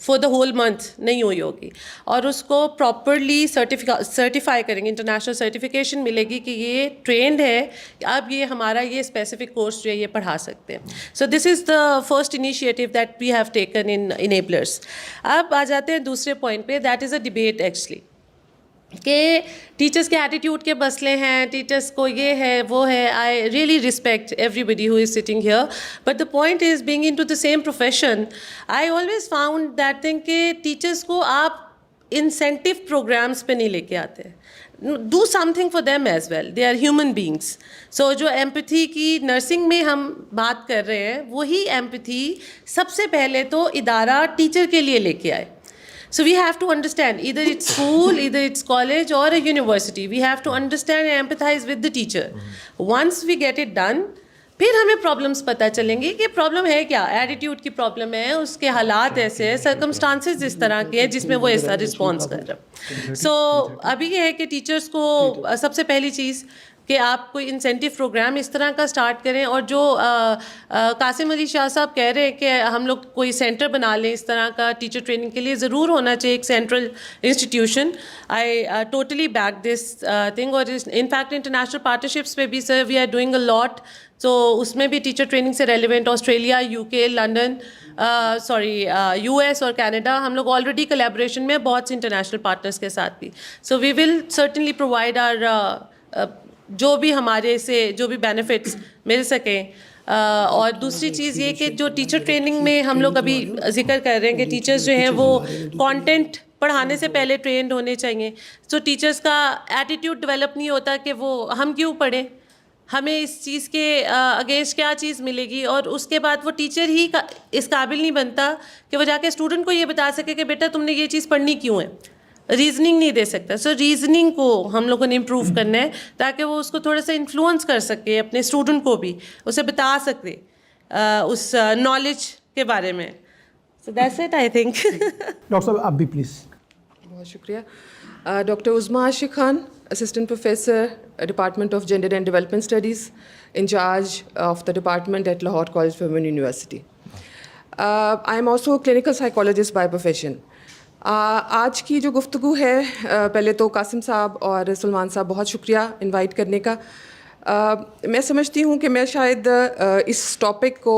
Speaker 7: for the whole month نہیں ہوئی ہوگی, اور اس کو پراپرلی سرٹیفائی کریں گے, انٹرنیشنل سرٹیفکیشن ملے گی کہ یہ ٹرینڈ ہے, اب یہ ہمارا یہ اسپیسیفک کورس جو ہے یہ پڑھا سکتے ہیں. So this is the first initiative that we have taken in Enablers. اب آ جاتے ہیں دوسرے پوائنٹ پہ, that is a debate actually, کہ ٹیچرس کے ایٹیٹیوڈ کے مسئلے ہیں, ٹیچرس کو یہ ہے وہ ہے. I really respect everybody who is sitting here, but the point is being in to the same profession. I always found that thing کہ ٹیچرس کو آپ انسینٹیو پروگرامس پہ نہیں لے کے آتے. Do something for them as well, they are human beings. So جو ایمپتھی کی نرسنگ میں ہم بات کر رہے ہیں, وہی ایمپتھی سب سے پہلے تو ادارہ ٹیچر کے لیے لے کے آئے. So we have to understand, either it's school, either it's college or a university, we have to understand and empathize with the teacher. Once we get it done, پھر ہمیں پرابلمس پتہ چلیں گے کہ پرابلم ہے کیا, ایٹیٹیوڈ کی پرابلم ہے, اس کے حالات ایسے ہیں, سرکمسٹانسز اس طرح کے ہیں جس میں وہ ایسا رسپانس کر رہا ہے. سو ابھی یہ ہے کہ ٹیچرس کو سب سے پہلی چیز کہ آپ کوئی انسینٹیو پروگرام اس طرح کا اسٹارٹ کریں, اور جو قاسم علی شاہ صاحب کہہ رہے ہیں کہ ہم لوگ کوئی سینٹر بنا لیں اس طرح کا ٹیچر ٹریننگ کے لیے, ضرور ہونا چاہیے ایک central institution. I totally back this thing, اور ان فیکٹ انٹرنیشنل پارٹنرشپس پہ بھی سر وی آر ڈوئنگ اے لاٹ. تو اس میں بھی ٹیچر ٹریننگ سے relevant Australia, UK, London, US اور کینیڈا, ہم لوگ آلریڈی کولیبریشن میں بہت سے انٹرنیشنل پارٹنرس کے ساتھ بھی. سو وی ول سرٹنلی پرووائڈ آر جو بھی ہمارے سے جو بھی بینیفٹس مل سکیں. اور دوسری چیز یہ کہ جو ٹیچر ٹریننگ میں ہم لوگ ابھی ذکر کر رہے ہیں کہ ٹیچرز جو ہیں وہ کانٹینٹ پڑھانے سے پہلے ٹرینڈ ہونے چاہیے. تو ٹیچرز کا ایٹیٹیوڈ ڈیولپ نہیں ہوتا کہ وہ ہم کیوں پڑھیں, ہمیں اس چیز کے اگینسٹ کیا چیز ملے گی, اور اس کے بعد وہ ٹیچر ہی اس قابل نہیں بنتا کہ وہ جا کے اسٹوڈنٹ کو یہ بتا سکے کہ بیٹا تم نے یہ چیز پڑھنی کیوں ہے, ریزننگ نہیں دے سکتا. سو ریزننگ کو ہم لوگوں نے امپروو کرنا ہے تاکہ وہ اس کو تھوڑا سا انفلوئنس کر سکے, اپنے اسٹوڈنٹ کو بھی اسے بتا سکتے اس نالج کے بارے میں. So that's it I think.
Speaker 1: Doctor صاحب آپ بھی پلیز.
Speaker 8: بہت شکریہ. Doctor Uzma Ashiq Khan, assistant professor, department of gender and development studies, in charge of the department at Lahore college for women university. I am also clinical psychologist by profession. آج کی جو گفتگو ہے, پہلے تو قاسم صاحب اور سلمان صاحب بہت شکریہ انوائٹ کرنے کا. میں سمجھتی ہوں کہ میں شاید اس ٹاپک کو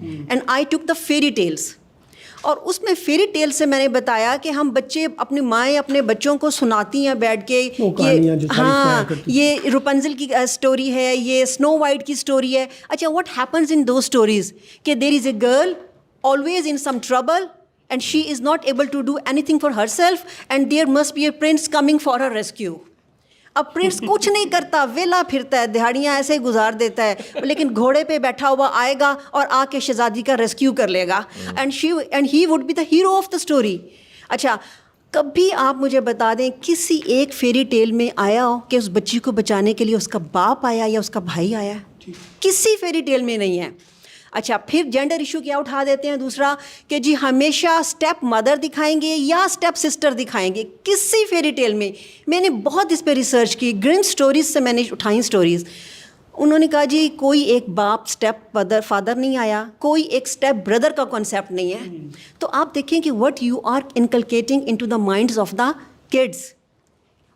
Speaker 9: and I took the fairy tales. اور اس میں فیری ٹیل سے میں نے بتایا کہ ہم بچے اپنی مائیں اپنے بچوں کو سناتی ہیں بیٹھ کے, ہاں یہ رپنزل کی اسٹوری ہے, یہ اسنو وائٹ کی اسٹوری ہے. اچھا what happens in those stories کہ there is a girl always in some trouble and she is not able to do anything for herself and there must be a prince coming for her rescue. اب پرنس کچھ نہیں کرتا, ویلا پھرتا ہے, دہاڑیاں ایسے گزار دیتا ہے, لیکن گھوڑے پہ بیٹھا ہوا آئے گا اور آ کے شہزادی کا ریسکیو کر لے گا, and he would be the hero of the story. اچھا کبھی آپ مجھے بتا دیں کسی ایک فیری ٹیل میں آیا ہو کہ اس بچی کو بچانے کے لیے اس کا باپ آیا یا اس کا بھائی آیا؟ کسی فیری ٹیل میں نہیں ہے. اچھا پھر جینڈر ایشو کیا اٹھا دیتے ہیں دوسرا کہ جی ہمیشہ اسٹیپ مدر دکھائیں گے یا اسٹیپ سسٹر دکھائیں گے. کسی فیری ٹیل میں نے بہت اس پہ ریسرچ کی, گرم اسٹوریز سے میں نے اٹھائیں اسٹوریز. انہوں نے کہا جی کوئی ایک باپ اسٹیپ فادر نہیں آیا, کوئی ایک اسٹیپ بردر کا کانسیپٹ نہیں ہے. تو آپ دیکھیں کہ what you are inculcating in to the minds of the kids.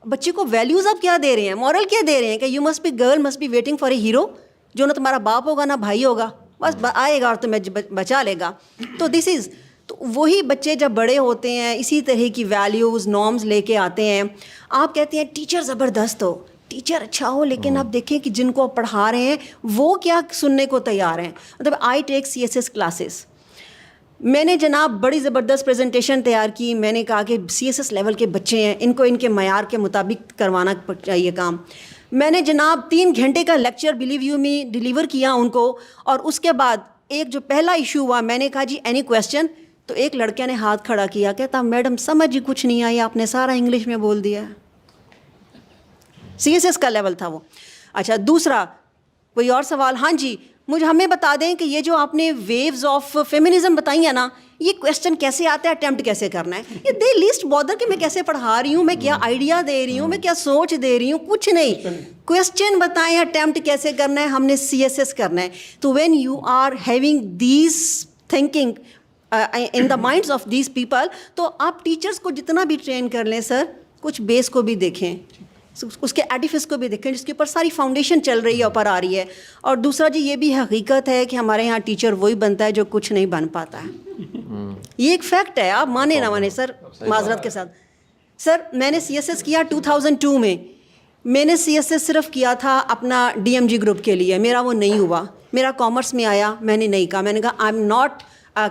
Speaker 9: بچے کو ویلیوز آپ کیا دے رہے ہیں, مورل کیا دے رہے ہیں کہ you must be girl must be waiting for a hero, جو نہ تمہارا باپ ہوگا نہ بھائی ہوگا, بس آئے گا اور تمہیں بچا لے گا. تو دس از تو وہی بچے جب بڑے ہوتے ہیں اسی طرح کی ویلیوز نارمز لے کے آتے ہیں. آپ کہتے ہیں ٹیچر زبردست ہو, ٹیچر اچھا ہو, لیکن آپ دیکھیں کہ جن کو آپ پڑھا رہے ہیں وہ کیا سننے کو تیار ہیں. مطلب آئی ٹیک CSS کلاسز, میں نے جناب بڑی زبردست پریزنٹیشن تیار کی. میں نے کہا کہ CSS لیول کے بچے ہیں, ان کو ان کے معیار کے مطابق کروانا چاہیے کام. میں نے جناب 3 گھنٹے کا lecture believe you me deliver کیا ان کو, اور اس کے بعد ایک جو پہلا ایشو ہوا میں نے کہا جی اینی کویسچن, تو ایک لڑکے نے ہاتھ کھڑا کیا, کہتا میڈم سمجھ ہی کچھ نہیں آئی, آپ نے سارا انگلش میں بول دیا. CSS کا لیول تھا وہ. اچھا دوسرا کوئی اور سوال؟ ہاں جی مجھے ہمیں بتا دیں کہ یہ جو آپ نے ویوز آف فیمنزم بتائی ہیں نا, یہ کویسچن کیسے آتا ہے, اٹیمپٹ کیسے کرنا ہے. یہ دے لیسٹ بادر کہ میں کیسے پڑھا رہی ہوں, میں کیا آئیڈیا دے رہی ہوں, میں کیا سوچ دے رہی ہوں, کچھ نہیں. کویسچن بتائیں اٹیمپٹ کیسے کرنا ہے, ہم نے CSS کرنا ہے. تو when you are having these thinking in the minds of these people, تو آپ ٹیچرس کو جتنا بھی ٹرین کر لیں سر, کچھ بیس کو بھی دیکھیں, اس کے ایڈیفس کو بھی دیکھیں جس کے اوپر ساری فاؤنڈیشن چل رہی ہے, اوپر آ رہی ہے. اور دوسرا جی یہ بھی حقیقت ہے کہ ہمارے یہاں ٹیچر وہی بنتا ہے جو کچھ نہیں بن پاتا ہے. یہ ایک فیکٹ ہے, آپ مانے نہ مانے سر, معذرت کے ساتھ. سر میں نے CSS کیا 2002 میں. میں نے CSS صرف کیا تھا اپنا DMG گروپ کے لیے, میرا وہ نہیں ہوا. میرا کامرس میں آیا, میں نے نہیں کہا, میں نے کہا I am not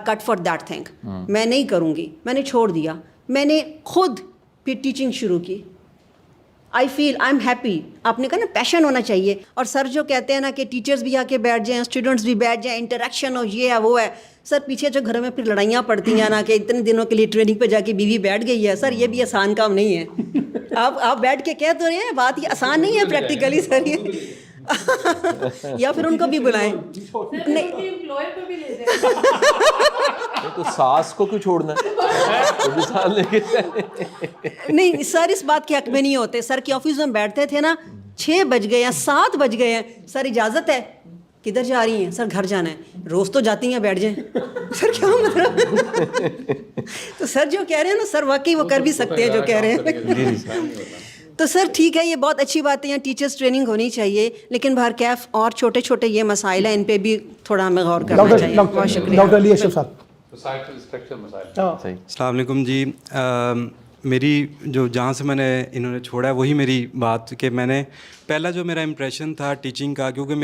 Speaker 9: cut for that thing, میں نہیں کروں گی, میں نے چھوڑ دیا. میں نے خود پھر ٹیچنگ شروع کی. آئی فیل آئی ایم ہیپی. آپ نے کہا نا پیشن ہونا چاہیے. اور سر جو کہتے ہیں نا کہ ٹیچرس بھی آ کے بیٹھ جائیں, اسٹوڈنٹس بھی بیٹھ جائیں, انٹریکشن ہو, یہ ہے وہ ہے. سر پیچھے جو گھروں میں پھر لڑائیاں پڑتی ہیں نا کہ اتنے دنوں کے لیے ٹریننگ پہ جا کے بیوی بیٹھ گئی ہے, سر یہ بھی آسان کام نہیں ہے. آپ بیٹھ کے کہہ تو رہے ہیں, بات یہ آسان نہیں ہے پریکٹیکلی سر یہ. یا پھر ان کو بھی بلائیں.
Speaker 2: تو ساس کو کیوں چھوڑنا ہے؟
Speaker 9: نہیں سر اس بات کے حق میں نہیں ہوتے. سر کے آفس میں بیٹھتے تھے نا, 6 بج گئے ہیں 7 بج گئے ہیں, سر اجازت ہے, کدھر جا رہی ہیں؟ سر گھر جانا ہے. روز تو جاتی ہیں, بیٹھ جائیں. سر کیا مطلب؟ تو سر جو کہہ رہے ہیں نا سر واقعی وہ کر بھی سکتے ہیں جو کہہ رہے ہیں. تو سر ٹھیک ہے, یہ بہت اچھی بات ہے, یہاں ٹیچرس ٹریننگ ہونی چاہیے, لیکن بہرکیف اور چھوٹے چھوٹے یہ مسائل ہیں, ان پہ بھی تھوڑا ہمیں غور کرنا چاہیے. بہت شکریہ.
Speaker 1: ڈاکٹر علی اشرف صاحب.
Speaker 10: السلام علیکم جی. میری جو جہاں سے میں نے انہوں نے چھوڑا ہے وہی میری بات کہ میں نے پہلا جو میرا امپریشن تھا ٹیچنگ کا, کیونکہ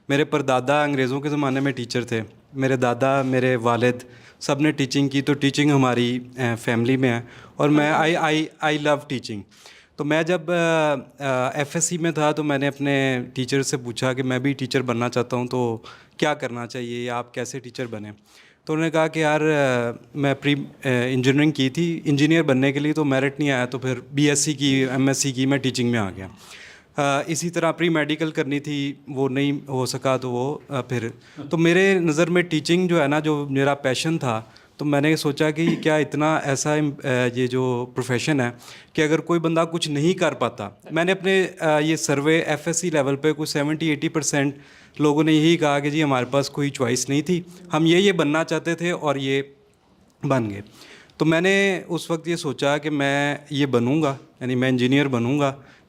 Speaker 10: میرے پردادا انگریزوں کے زمانے میں ٹیچر تھے, میرے دادا میرے والد سب نے ٹیچنگ کی, تو ٹیچنگ ہماری فیملی میں ہے, اور میں آئی لو ٹیچنگ. تو میں جب FSC میں تھا تو میں نے اپنے ٹیچر سے پوچھا کہ میں بھی ٹیچر بننا چاہتا ہوں, تو کیا کرنا چاہیے یا آپ کیسے ٹیچر بنیں. تو انہوں نے کہا کہ یار میں انجینئرنگ کی تھی, انجینئر بننے کے لیے تو میرٹ نہیں آیا, تو پھر BSc کی MSc کی, میں ٹیچنگ میں آ گیا. اسی طرح پری میڈیکل کرنی تھی, وہ نہیں ہو سکا, تو وہ پھر تو میرے نظر میں ٹیچنگ جو ہے نا, جو میرا پیشن تھا, تو میں نے سوچا کہ کیا اتنا ایسا یہ جو پروفیشن ہے کہ اگر کوئی بندہ کچھ نہیں کر پاتا. میں نے اپنے یہ سروے FSC لیول پہ کچھ 70-80% لوگوں نے یہی کہا کہ جی ہمارے پاس کوئی چوائس نہیں تھی, ہم یہ بننا چاہتے تھے اور یہ بن گئے. تو میں نے اس وقت یہ سوچا کہ میں یہ بنوں گا, یعنی میں انجینئر بنوں گا,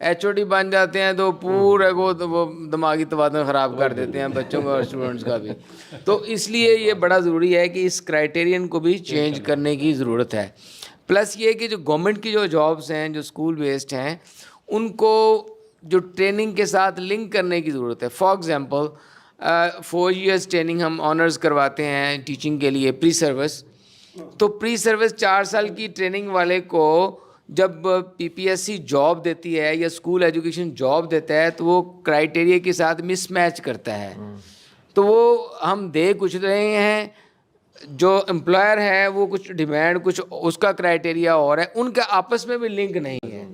Speaker 5: HOD بن جاتے ہیں تو پورے کو وہ دماغی توازن خراب کر دیتے ہیں بچوں کا اور اسٹوڈنٹس کا بھی. تو اس لیے یہ بڑا ضروری ہے کہ اس کرائٹیرین کو بھی چینج کرنے کی ضرورت ہے. پلس یہ کہ جو گورنمنٹ کی جو جابس ہیں جو اسکول بیسڈ ہیں ان کو جو ٹریننگ کے ساتھ لنک کرنے کی ضرورت ہے. فار ایگزامپل 4 years ٹریننگ ہم آنرز کرواتے ہیں ٹیچنگ کے لیے پری سروس. تو پری سروس 4 سال کی ٹریننگ والے کو جب PPSC جاب دیتی ہے یا اسکول ایجوکیشن جاب دیتا ہے تو وہ کرائٹیریا کے ساتھ مس میچ کرتا ہے. تو وہ ہم دے کچھ رہے ہیں, جو امپلائر ہے وہ کچھ ڈیمانڈ کچھ اس کا کرائٹیریا اور ہے, ان کا آپس میں بھی لنک نہیں ہے.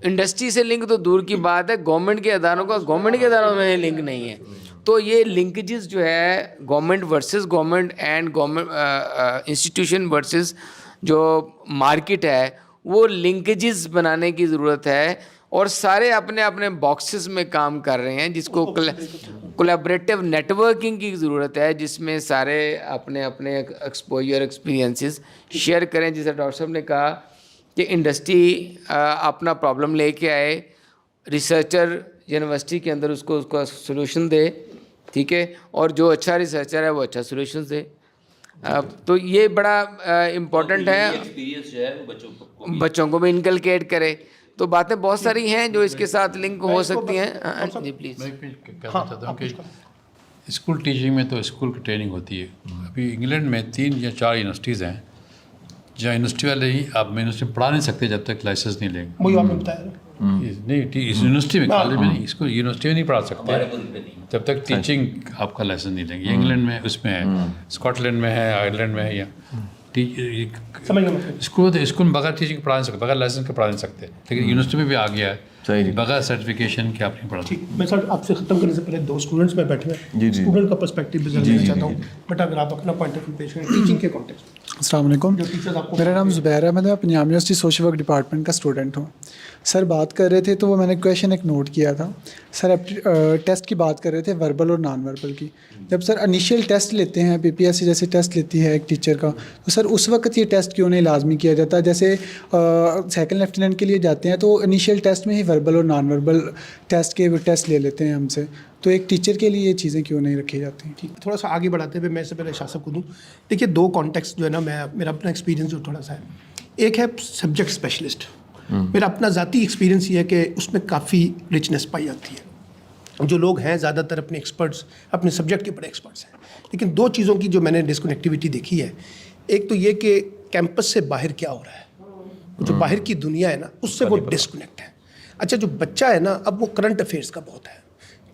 Speaker 5: انڈسٹری سے لنک تو دور کی بات ہے, گورنمنٹ کے اداروں کا گورنمنٹ کے اداروں میں لنک نہیں ہے. تو یہ لنکیجز جو ہے government versus government and government institution versus جو مارکیٹ ہے وہ لنکیجز بنانے کی ضرورت ہے. اور سارے اپنے اپنے باکسز میں کام کر رہے ہیں جس کو کولیبریٹو نیٹورکنگ کی ضرورت ہے, جس میں سارے اپنے اپنے ایکسپوجر ایکسپیرینسز شیئر کریں. جیسے ڈاکٹر صاحب نے کہا کہ انڈسٹری اپنا پرابلم لے کے آئے, ریسرچر یونیورسٹی کے اندر اس کا سلوشن دے, ٹھیک ہے, اور جو اچھا ریسرچر ہے وہ اچھا سلوشن دے. تو یہ بڑا امپورٹنٹ ہے, بچوں کو بھی انکلکیٹ کرے. تو باتیں بہت ساری ہیں جو اس کے ساتھ لنک ہو سکتی ہیں. جی پلیز.
Speaker 3: میں کہنا چاہتا ہوں کہ اسکول ٹیچنگ میں تو اسکول کی ٹریننگ ہوتی ہے. ابھی انگلینڈ میں 3 یا 4 یونیورسٹیز ہیں جہاں یونیورسٹی والے ہی آپ یونیورسٹی پڑھا نہیں سکتے جب تک لائسنس نہیں لیں گے.
Speaker 4: وہی آپ نے بتایا
Speaker 3: نہیں, اس یونیورسٹی میں کالج میں نہیں, اس کو یونیورسٹی میں نہیں پڑھا سکتے جب تک ٹیچنگ آپ کا لائسنس نہیں لیں گے. انگلینڈ میں اس میں ہے, اسکاٹ لینڈ میں ہے, آئرلینڈ میں ہے. یا اسکول میں بغیر ٹیچنگ پڑھا نہیں سکتے, بغیر لائسنس کے پڑھا نہیں سکتے. لیکن یونیورسٹی میں بھی آ گیا ہے بغیر سرٹیفکیشن کے آپ نہیں پڑھا.
Speaker 4: ٹھیک, میں سر آپ سے ختم کرنے سے پہلے 2 اسٹوڈنٹس میں بیٹھے ہیں, اسٹوڈنٹ کا پرسپیکٹو بھی لینا چاہتا ہوں. بٹ اگر آپ اپنا پوائنٹ آف ویو پیش کریں ٹیچنگ کے کانٹیکسٹ.
Speaker 11: السلام علیکم, میرا نام زبیر ہے, میں Punjab university social work department کا اسٹوڈنٹ ہوں. سر بات کر رہے تھے تو وہ میں نے کویشچن ایک نوٹ کیا تھا. سر ٹیسٹ کی بات کر رہے تھے وربل اور نان وربل کی. جب سر انیشیل ٹیسٹ لیتے ہیں PPSC جیسے ٹیسٹ لیتی ہے ایک ٹیچر کا, تو سر اس وقت یہ ٹیسٹ کیوں نہیں لازمی کیا جاتا؟ جیسے سیکنڈ لیفٹیننٹ کے لیے جاتے ہیں تو انیشیل ٹیسٹ میں ہی وربل اور نان وربل ٹیسٹ کے ٹیسٹ لے لیتے ہیں ہم سے, تو ایک ٹیچر کے لیے یہ چیزیں کیوں نہیں رکھی جاتی؟
Speaker 4: ٹھیک, تھوڑا سا آگے بڑھاتے ہوئے میں اس سے پہلے شاہ صاحب کو دوں. دیکھیے 2 کانٹیکسٹ جو ہے نا, میرا اپنا ایکسپیرینس جو تھوڑا سا ہے, ایک ہے سبجیکٹ اسپیشلسٹ. میرا اپنا ذاتی ایکسپیرینس یہ ہے کہ اس میں کافی رچنس پائی جاتی ہے. جو لوگ ہیں زیادہ تر اپنے ایکسپرٹس اپنے سبجیکٹ کے بڑے ایکسپرٹس ہیں, لیکن 2 چیزوں کی جو میں نے ڈسکنیکٹیوٹی دیکھی ہے. ایک تو یہ کہ کیمپس سے باہر کیا ہو رہا ہے, جو باہر کی دنیا ہے نا اس سے وہ ڈسکنیکٹ ہے. اچھا, جو بچہ ہے نا اب وہ کرنٹ افیئرس کا بہت ہے,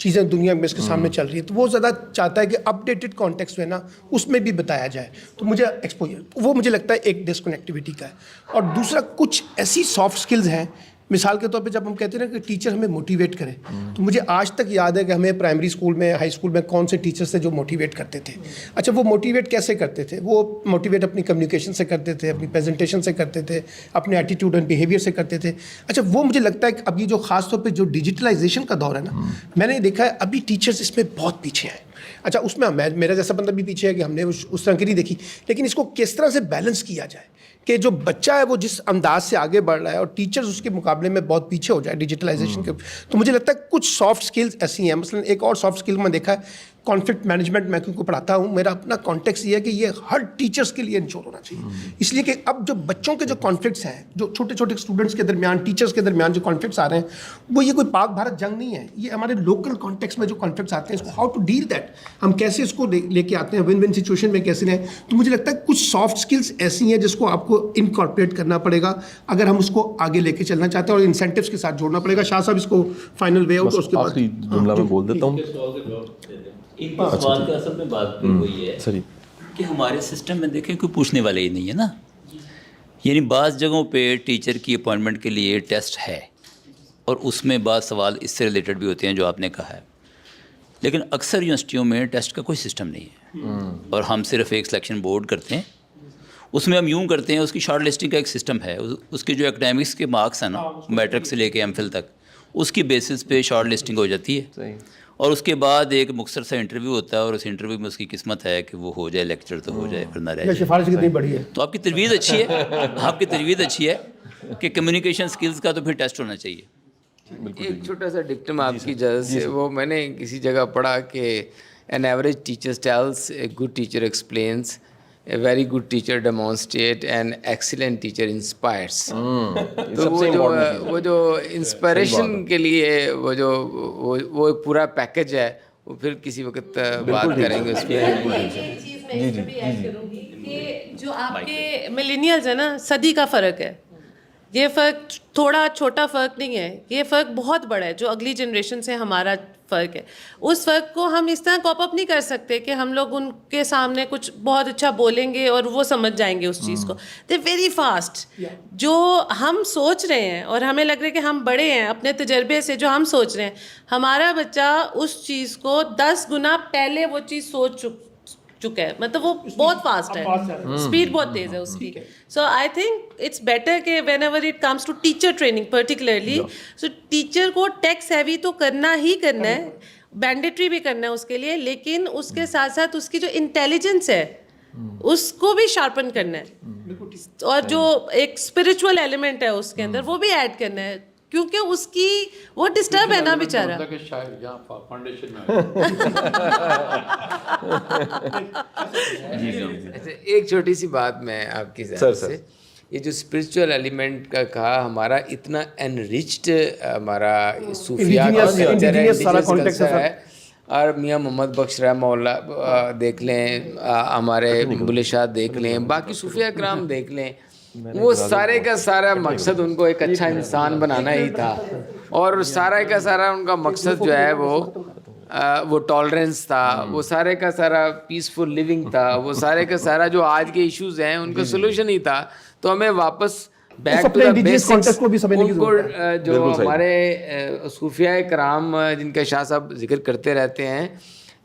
Speaker 4: چیزیں دنیا میں اس کے سامنے چل رہی ہے, تو وہ زیادہ چاہتا ہے کہ اپڈیٹڈ کانٹیکسٹ جو ہے نا اس میں بھی بتایا جائے. تو مجھے ایکسپوجر وہ مجھے لگتا ہے ایک ڈسکنیکٹیوٹی کا ہے. اور دوسرا کچھ ایسی سافٹ سکلز ہیں, مثال کے طور پہ جب ہم کہتے ہیں نا کہ ٹیچر ہمیں موٹیویٹ کرے, تو مجھے آج تک یاد ہے کہ ہمیں پرائمری اسکول میں ہائی اسکول میں کون سے ٹیچرس تھے جو موٹیویٹ کرتے تھے. اچھا, وہ موٹیویٹ کیسے کرتے تھے؟ وہ موٹیویٹ اپنی کمیونیکیشن سے کرتے تھے, اپنی پریزنٹیشن سے کرتے تھے, اپنے ایٹیٹیوڈ اینڈ بیہیویئر سے کرتے تھے. اچھا, وہ مجھے لگتا ہے کہ اب یہ جو خاص طور پہ جو ڈیجیٹلائزیشن کا دور ہے نا, میں نے دیکھا ہے ابھی ٹیچرس اس میں بہت پیچھے ہیں. اچھا, اس میں میرا جیسا بندہ بھی پیچھے ہے کہ ہم نے اس طرح کی نہیں دیکھی, لیکن اس کو کس طرح سے بیلنس کیا جائے کہ جو بچہ ہے وہ جس انداز سے آگے بڑھ رہا ہے اور ٹیچرز اس کے مقابلے میں بہت پیچھے ہو جائے ڈیجیٹلائزیشن کے. تو مجھے لگتا ہے کچھ سافٹ سکلز ایسی ہیں, مثلا ایک اور سافٹ سکل میں دیکھا ہے کانفلکٹ مینجمنٹ. میں کیونکہ پڑھاتا ہوں, میرا اپنا کانٹیکس یہ ہے کہ یہ ہر ٹیچرس کے لیے انشور ہونا چاہیے, اس لیے کہ اب جو بچوں کے جو کانفلکٹس ہیں, جو چھوٹے چھوٹے اسٹوڈنٹس کے درمیان ٹیچرس کے درمیان جو کانفلکٹس آ رہے ہیں, وہ یہ کوئی پاک بھارت جنگ نہیں ہے, یہ ہمارے لوکل کانٹیکس میں جو کانفلکٹس آتے ہیں اس کو ہاؤ ٹو ڈیل دیٹ, ہم کیسے اس کو لے کے آتے ہیں, ون ون سچویشن میں کیسے رہیں. تو مجھے لگتا ہے کچھ سافٹ سکلز ایسی ہیں جس کو آپ کو انکارپوریٹ کرنا پڑے گا اگر ہم اس کو آگے لے کے چلنا چاہتے ہیں, اور انسینٹیوز کے ساتھ جوڑنا پڑے گا. شاہ صاحب اس کو فائنل وے آؤٹ, اس کے بعد
Speaker 2: جملہ میں بول دیتا ہوں.
Speaker 6: ان کے سوال کا اصل میں بات وہی ہے کہ ہمارے سسٹم میں دیکھیں کوئی پوچھنے والے ہی نہیں ہے نا. یعنی بعض جگہوں پہ ٹیچر کی اپوائنٹمنٹ کے لیے ٹیسٹ ہے, اور اس میں بعض سوال اس سے ریلیٹڈ بھی ہوتے ہیں جو آپ نے کہا ہے, لیکن اکثر یونیورسٹیوں میں ٹیسٹ کا کوئی سسٹم نہیں ہے, اور ہم صرف ایک سلیکشن بورڈ کرتے ہیں. اس میں ہم یوں کرتے ہیں, اس کی شارٹ لسٹنگ کا ایک سسٹم ہے, اس کے جو اکیڈیمکس کے مارکس ہیں نا میٹرک سے لے کے ایم فل تک, اس کی بیسس پہ شارٹ لسٹنگ ہو جاتی ہے, اور اس کے بعد ایک مختصر سا انٹرویو ہوتا ہے, اور اس انٹرویو میں اس کی قسمت ہے کہ وہ ہو جائے لیکچر تو ہو جائے, ورنہ رہ جائے. تو آپ کی تجویز اچھی ہے, آپ کی تجویز اچھی ہے کہ کمیونیکیشن سکلز کا تو پھر ٹیسٹ ہونا چاہیے.
Speaker 5: ایک چھوٹا سا ڈکٹم آپ کی اجازت سے، وہ میں نے کسی جگہ پڑھا کہ an average teacher tells, a good teacher explains, a very good teacher demonstrates, and excellent teacher inspires. تو وہ جو انسپائریشن کے لیے وہ پورا پیکج ہے، وہ پھر کسی وقت بات کریں گے اس پہ.
Speaker 7: کہ جو آپ کے ملینیلز ہیں نا، صدی کا فرق ہے. یہ فرق تھوڑا چھوٹا فرق نہیں ہے، یہ فرق بہت بڑا ہے. جو اگلی جنریشن سے ہمارا فرق ہے، اس فرق کو ہم اس طرح کاپ اپ نہیں کر سکتے کہ ہم لوگ ان کے سامنے کچھ بہت اچھا بولیں گے اور وہ سمجھ جائیں گے اس چیز کو. They very fast. جو ہم سوچ رہے ہیں اور ہمیں لگ رہا ہے کہ ہم بڑے ہیں اپنے تجربے سے، جو ہم سوچ رہے ہیں، ہمارا بچہ اس چیز کو 10 گنا پہلے وہ چیز سوچ چکا ہے. مطلب وہ بہت فاسٹ ہے، اسپیڈ بہت تیز ہے اس کی. So I think it's better کہ whenever it comes to teacher training particularly, so teacher کو ٹیکس ہیوی تو کرنا ہی کرنا ہے، مینڈیٹری بھی کرنا ہے اس کے لیے، لیکن اس کے ساتھ ساتھ اس کی جو انٹیلیجنس ہے اس کو بھی شارپن کرنا ہے، اور جو ایک اسپرچل ایلیمنٹ ہے اس کے اندر وہ بھی ایڈ کرنا ہے، کیونکہ اس کی وہ ڈسٹرب ہے نا بیچارہ.
Speaker 5: ایک چھوٹی سی بات میں آپ کی ذات سے، یہ جو اسپرچل ایلیمنٹ کا کہا، ہمارا اتنا انریچڈ ہمارا صوفیہ کا ہے. اور میاں محمد بخش رحمہ اللہ دیکھ لیں، ہمارے بلے شاہ دیکھ لیں، باقی صوفیہ اکرام دیکھ لیں، وہ سارے کا سارا مقصد ان کو ایک اچھا انسان بنانا ہی تھا. اور سارا کا سارا ان کا مقصد جو ہے وہ ٹالرنس تھا، وہ سارے کا سارا پیسفل لیونگ تھا، وہ سارے کا سارا جو آج کے ایشوز ہیں ان کا سولوشن ہی تھا. تو ہمیں واپس بیک ٹو دا بیسکس کو جو ہمارے صوفیہ کرام جن کا شاہ صاحب ذکر کرتے رہتے ہیں،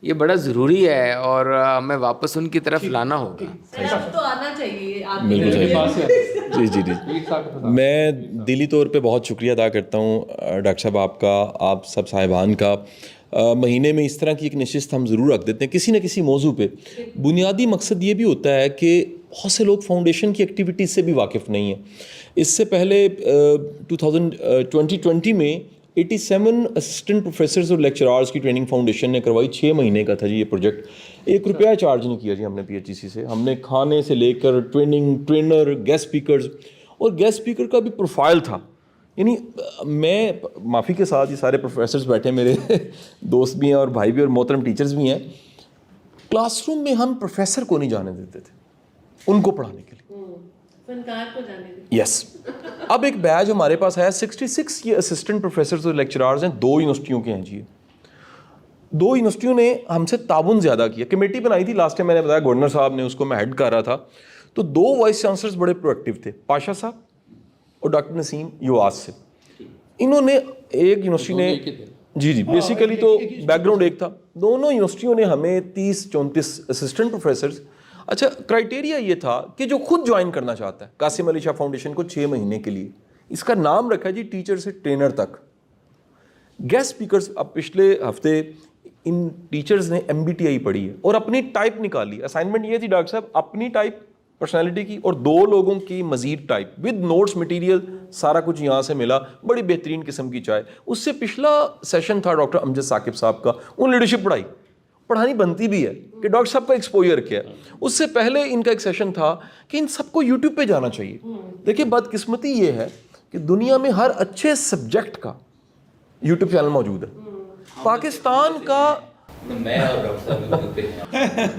Speaker 5: یہ بڑا ضروری ہے اور ہمیں واپس ان کی طرف لانا ہوگا.
Speaker 7: تو آنا چاہیے.
Speaker 2: جی میں دلی طور پہ بہت شکریہ ادا کرتا ہوں ڈاکٹر صاحب آپ کا، آپ سب صاحبان کا. مہینے میں اس طرح کی ایک نشست ہم ضرور رکھ دیتے ہیں کسی نہ کسی موضوع پہ. بنیادی مقصد یہ بھی ہوتا ہے کہ بہت سے لوگ فاؤنڈیشن کی ایکٹیویٹیز سے بھی واقف نہیں ہیں. اس سے پہلے 2020 میں 87 اسسٹنٹ پروفیسرز اور لیکچرارز کی ٹریننگ فاؤنڈیشن نے کروائی. 6 مہینے کا تھا جی یہ پروجیکٹ. 1 روپیہ چارج نہیں کیا جی ہم نے PHEC سے. ہم نے کھانے سے لے کر ٹریننگ، ٹرینر، گیسٹ اسپیکرز، اور گیسٹ اسپیکر کا بھی پروفائل تھا. یعنی میں معافی کے ساتھ یہ سارے پروفیسرز بیٹھے میرے دوست بھی ہیں اور بھائی بھی اور محترم ٹیچرز بھی ہیں. کلاس روم میں ہم پروفیسر کو نہیں جانے دیتے تھے ان کو پڑھانے کے لیے.
Speaker 7: فنکار کو جانے دیتے.
Speaker 2: یس. اب ایک بیچ ہمارے پاس ہے 66 یہ اسسٹنٹ پروفیسرز اور لیکچرارز ہیں 2 یونیورسٹیوں کے ہیں جی. 2 یونیورسٹیوں نے ہم سے تعاون زیادہ کیا. کمیٹی بنائی تھی لاسٹ ٹائم میں نے بتایا گورنر صاحب نے، اس کو میں ہیڈ کر رہا تھا. تو 2 وائس چانسلرز بڑے پرویکٹیو تھے، پاشا صاحب اور ڈاکٹر نسیم یواز سے. انہوں نے ایک یونیورسٹی نے جی بیسیکلی تو بیک گراؤنڈ ایک تھا. دونوں یونیورسٹیوں نے ہمیں 30-34 اسسٹنٹ پروفیسرز. اچھا کرائٹیریا یہ تھا کہ جو خود جوائن کرنا چاہتا ہے قاسم علی شاہ فاؤنڈیشن کو 6 مہینے کے لیے، اس کا نام رکھا جی ٹیچر سے ٹرینر تک. گیسٹ اسپیکرز، اب پچھلے ہفتے ان ٹیچرز نے MBTI پڑھی ہے اور اپنی ٹائپ نکالی. اسائنمنٹ یہ تھی ڈاکٹر صاحب اپنی ٹائپ پرسنالٹی کی اور 2 لوگوں کی مزید ٹائپ ود نوٹس مٹیریل سارا کچھ یہاں سے ملا. بڑی بہترین قسم کی چائے. اس سے پچھلا سیشن تھا ڈاکٹر امجد ثاقب صاحب کا، ان لیڈرشپ پڑھانی بنتی بھی ہے کہ ڈاکٹر صاحب کا ایکسپوجر کیا ہے. اس سے پہلے ان کا ایک سیشن تھا کہ ان سب کو یوٹیوب پہ جانا چاہیے. دیکھیے بدقسمتی یہ ہے کہ دنیا میں ہر اچھے سبجیکٹ کا یوٹیوب چینل موجود ہے.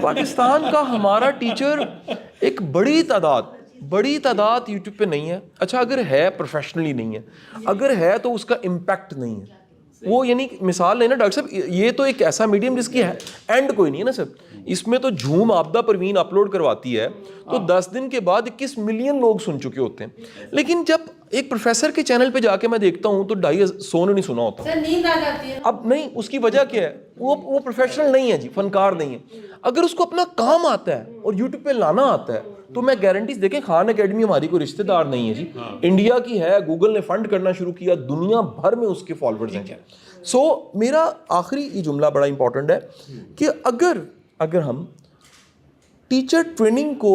Speaker 2: پاکستان کا ہمارا ٹیچر ایک بڑی تعداد یوٹیوب پہ نہیں ہے. اچھا اگر ہے پروفیشنلی نہیں ہے، اگر ہے تو اس کا امپیکٹ نہیں ہے. وہ یعنی مثال نہیں نا ڈاکٹر صاحب، یہ تو ایک ایسا میڈیم جس کی اینڈ کوئی نہیں ہے نا سر. اس میں تو جھوم آبدہ پروین اپلوڈ کرواتی ہے تو 10 دن کے بعد 21 ملین لوگ سن چکے ہوتے ہیں. لیکن جب ایک پروفیسر کے چینل پہ جا کے میں دیکھتا ہوں تو 250 نے نہیں سنا ہوتا.
Speaker 7: سر نیند آ جاتی ہے.
Speaker 2: اب نہیں، اس کی وجہ کیا ہے؟ وہ پروفیشنل نہیں ہے جی، فنکار نہیں ہے. اگر اس کو اپنا کام آتا ہے اور یوٹیوب پہ لانا آتا ہے تو میں گارنٹیز، دیکھیں خان اکیڈمی ہماری کوئی رشتہ دار نہیں ہے جی، انڈیا کی ہے، گوگل نے فنڈ کرنا شروع کیا، دنیا بھر میں اس کے فالوورز ہیں. سو میرا آخری یہ جملہ بڑا امپورٹنٹ ہے کہ اگر ہم ٹیچر ٹریننگ کو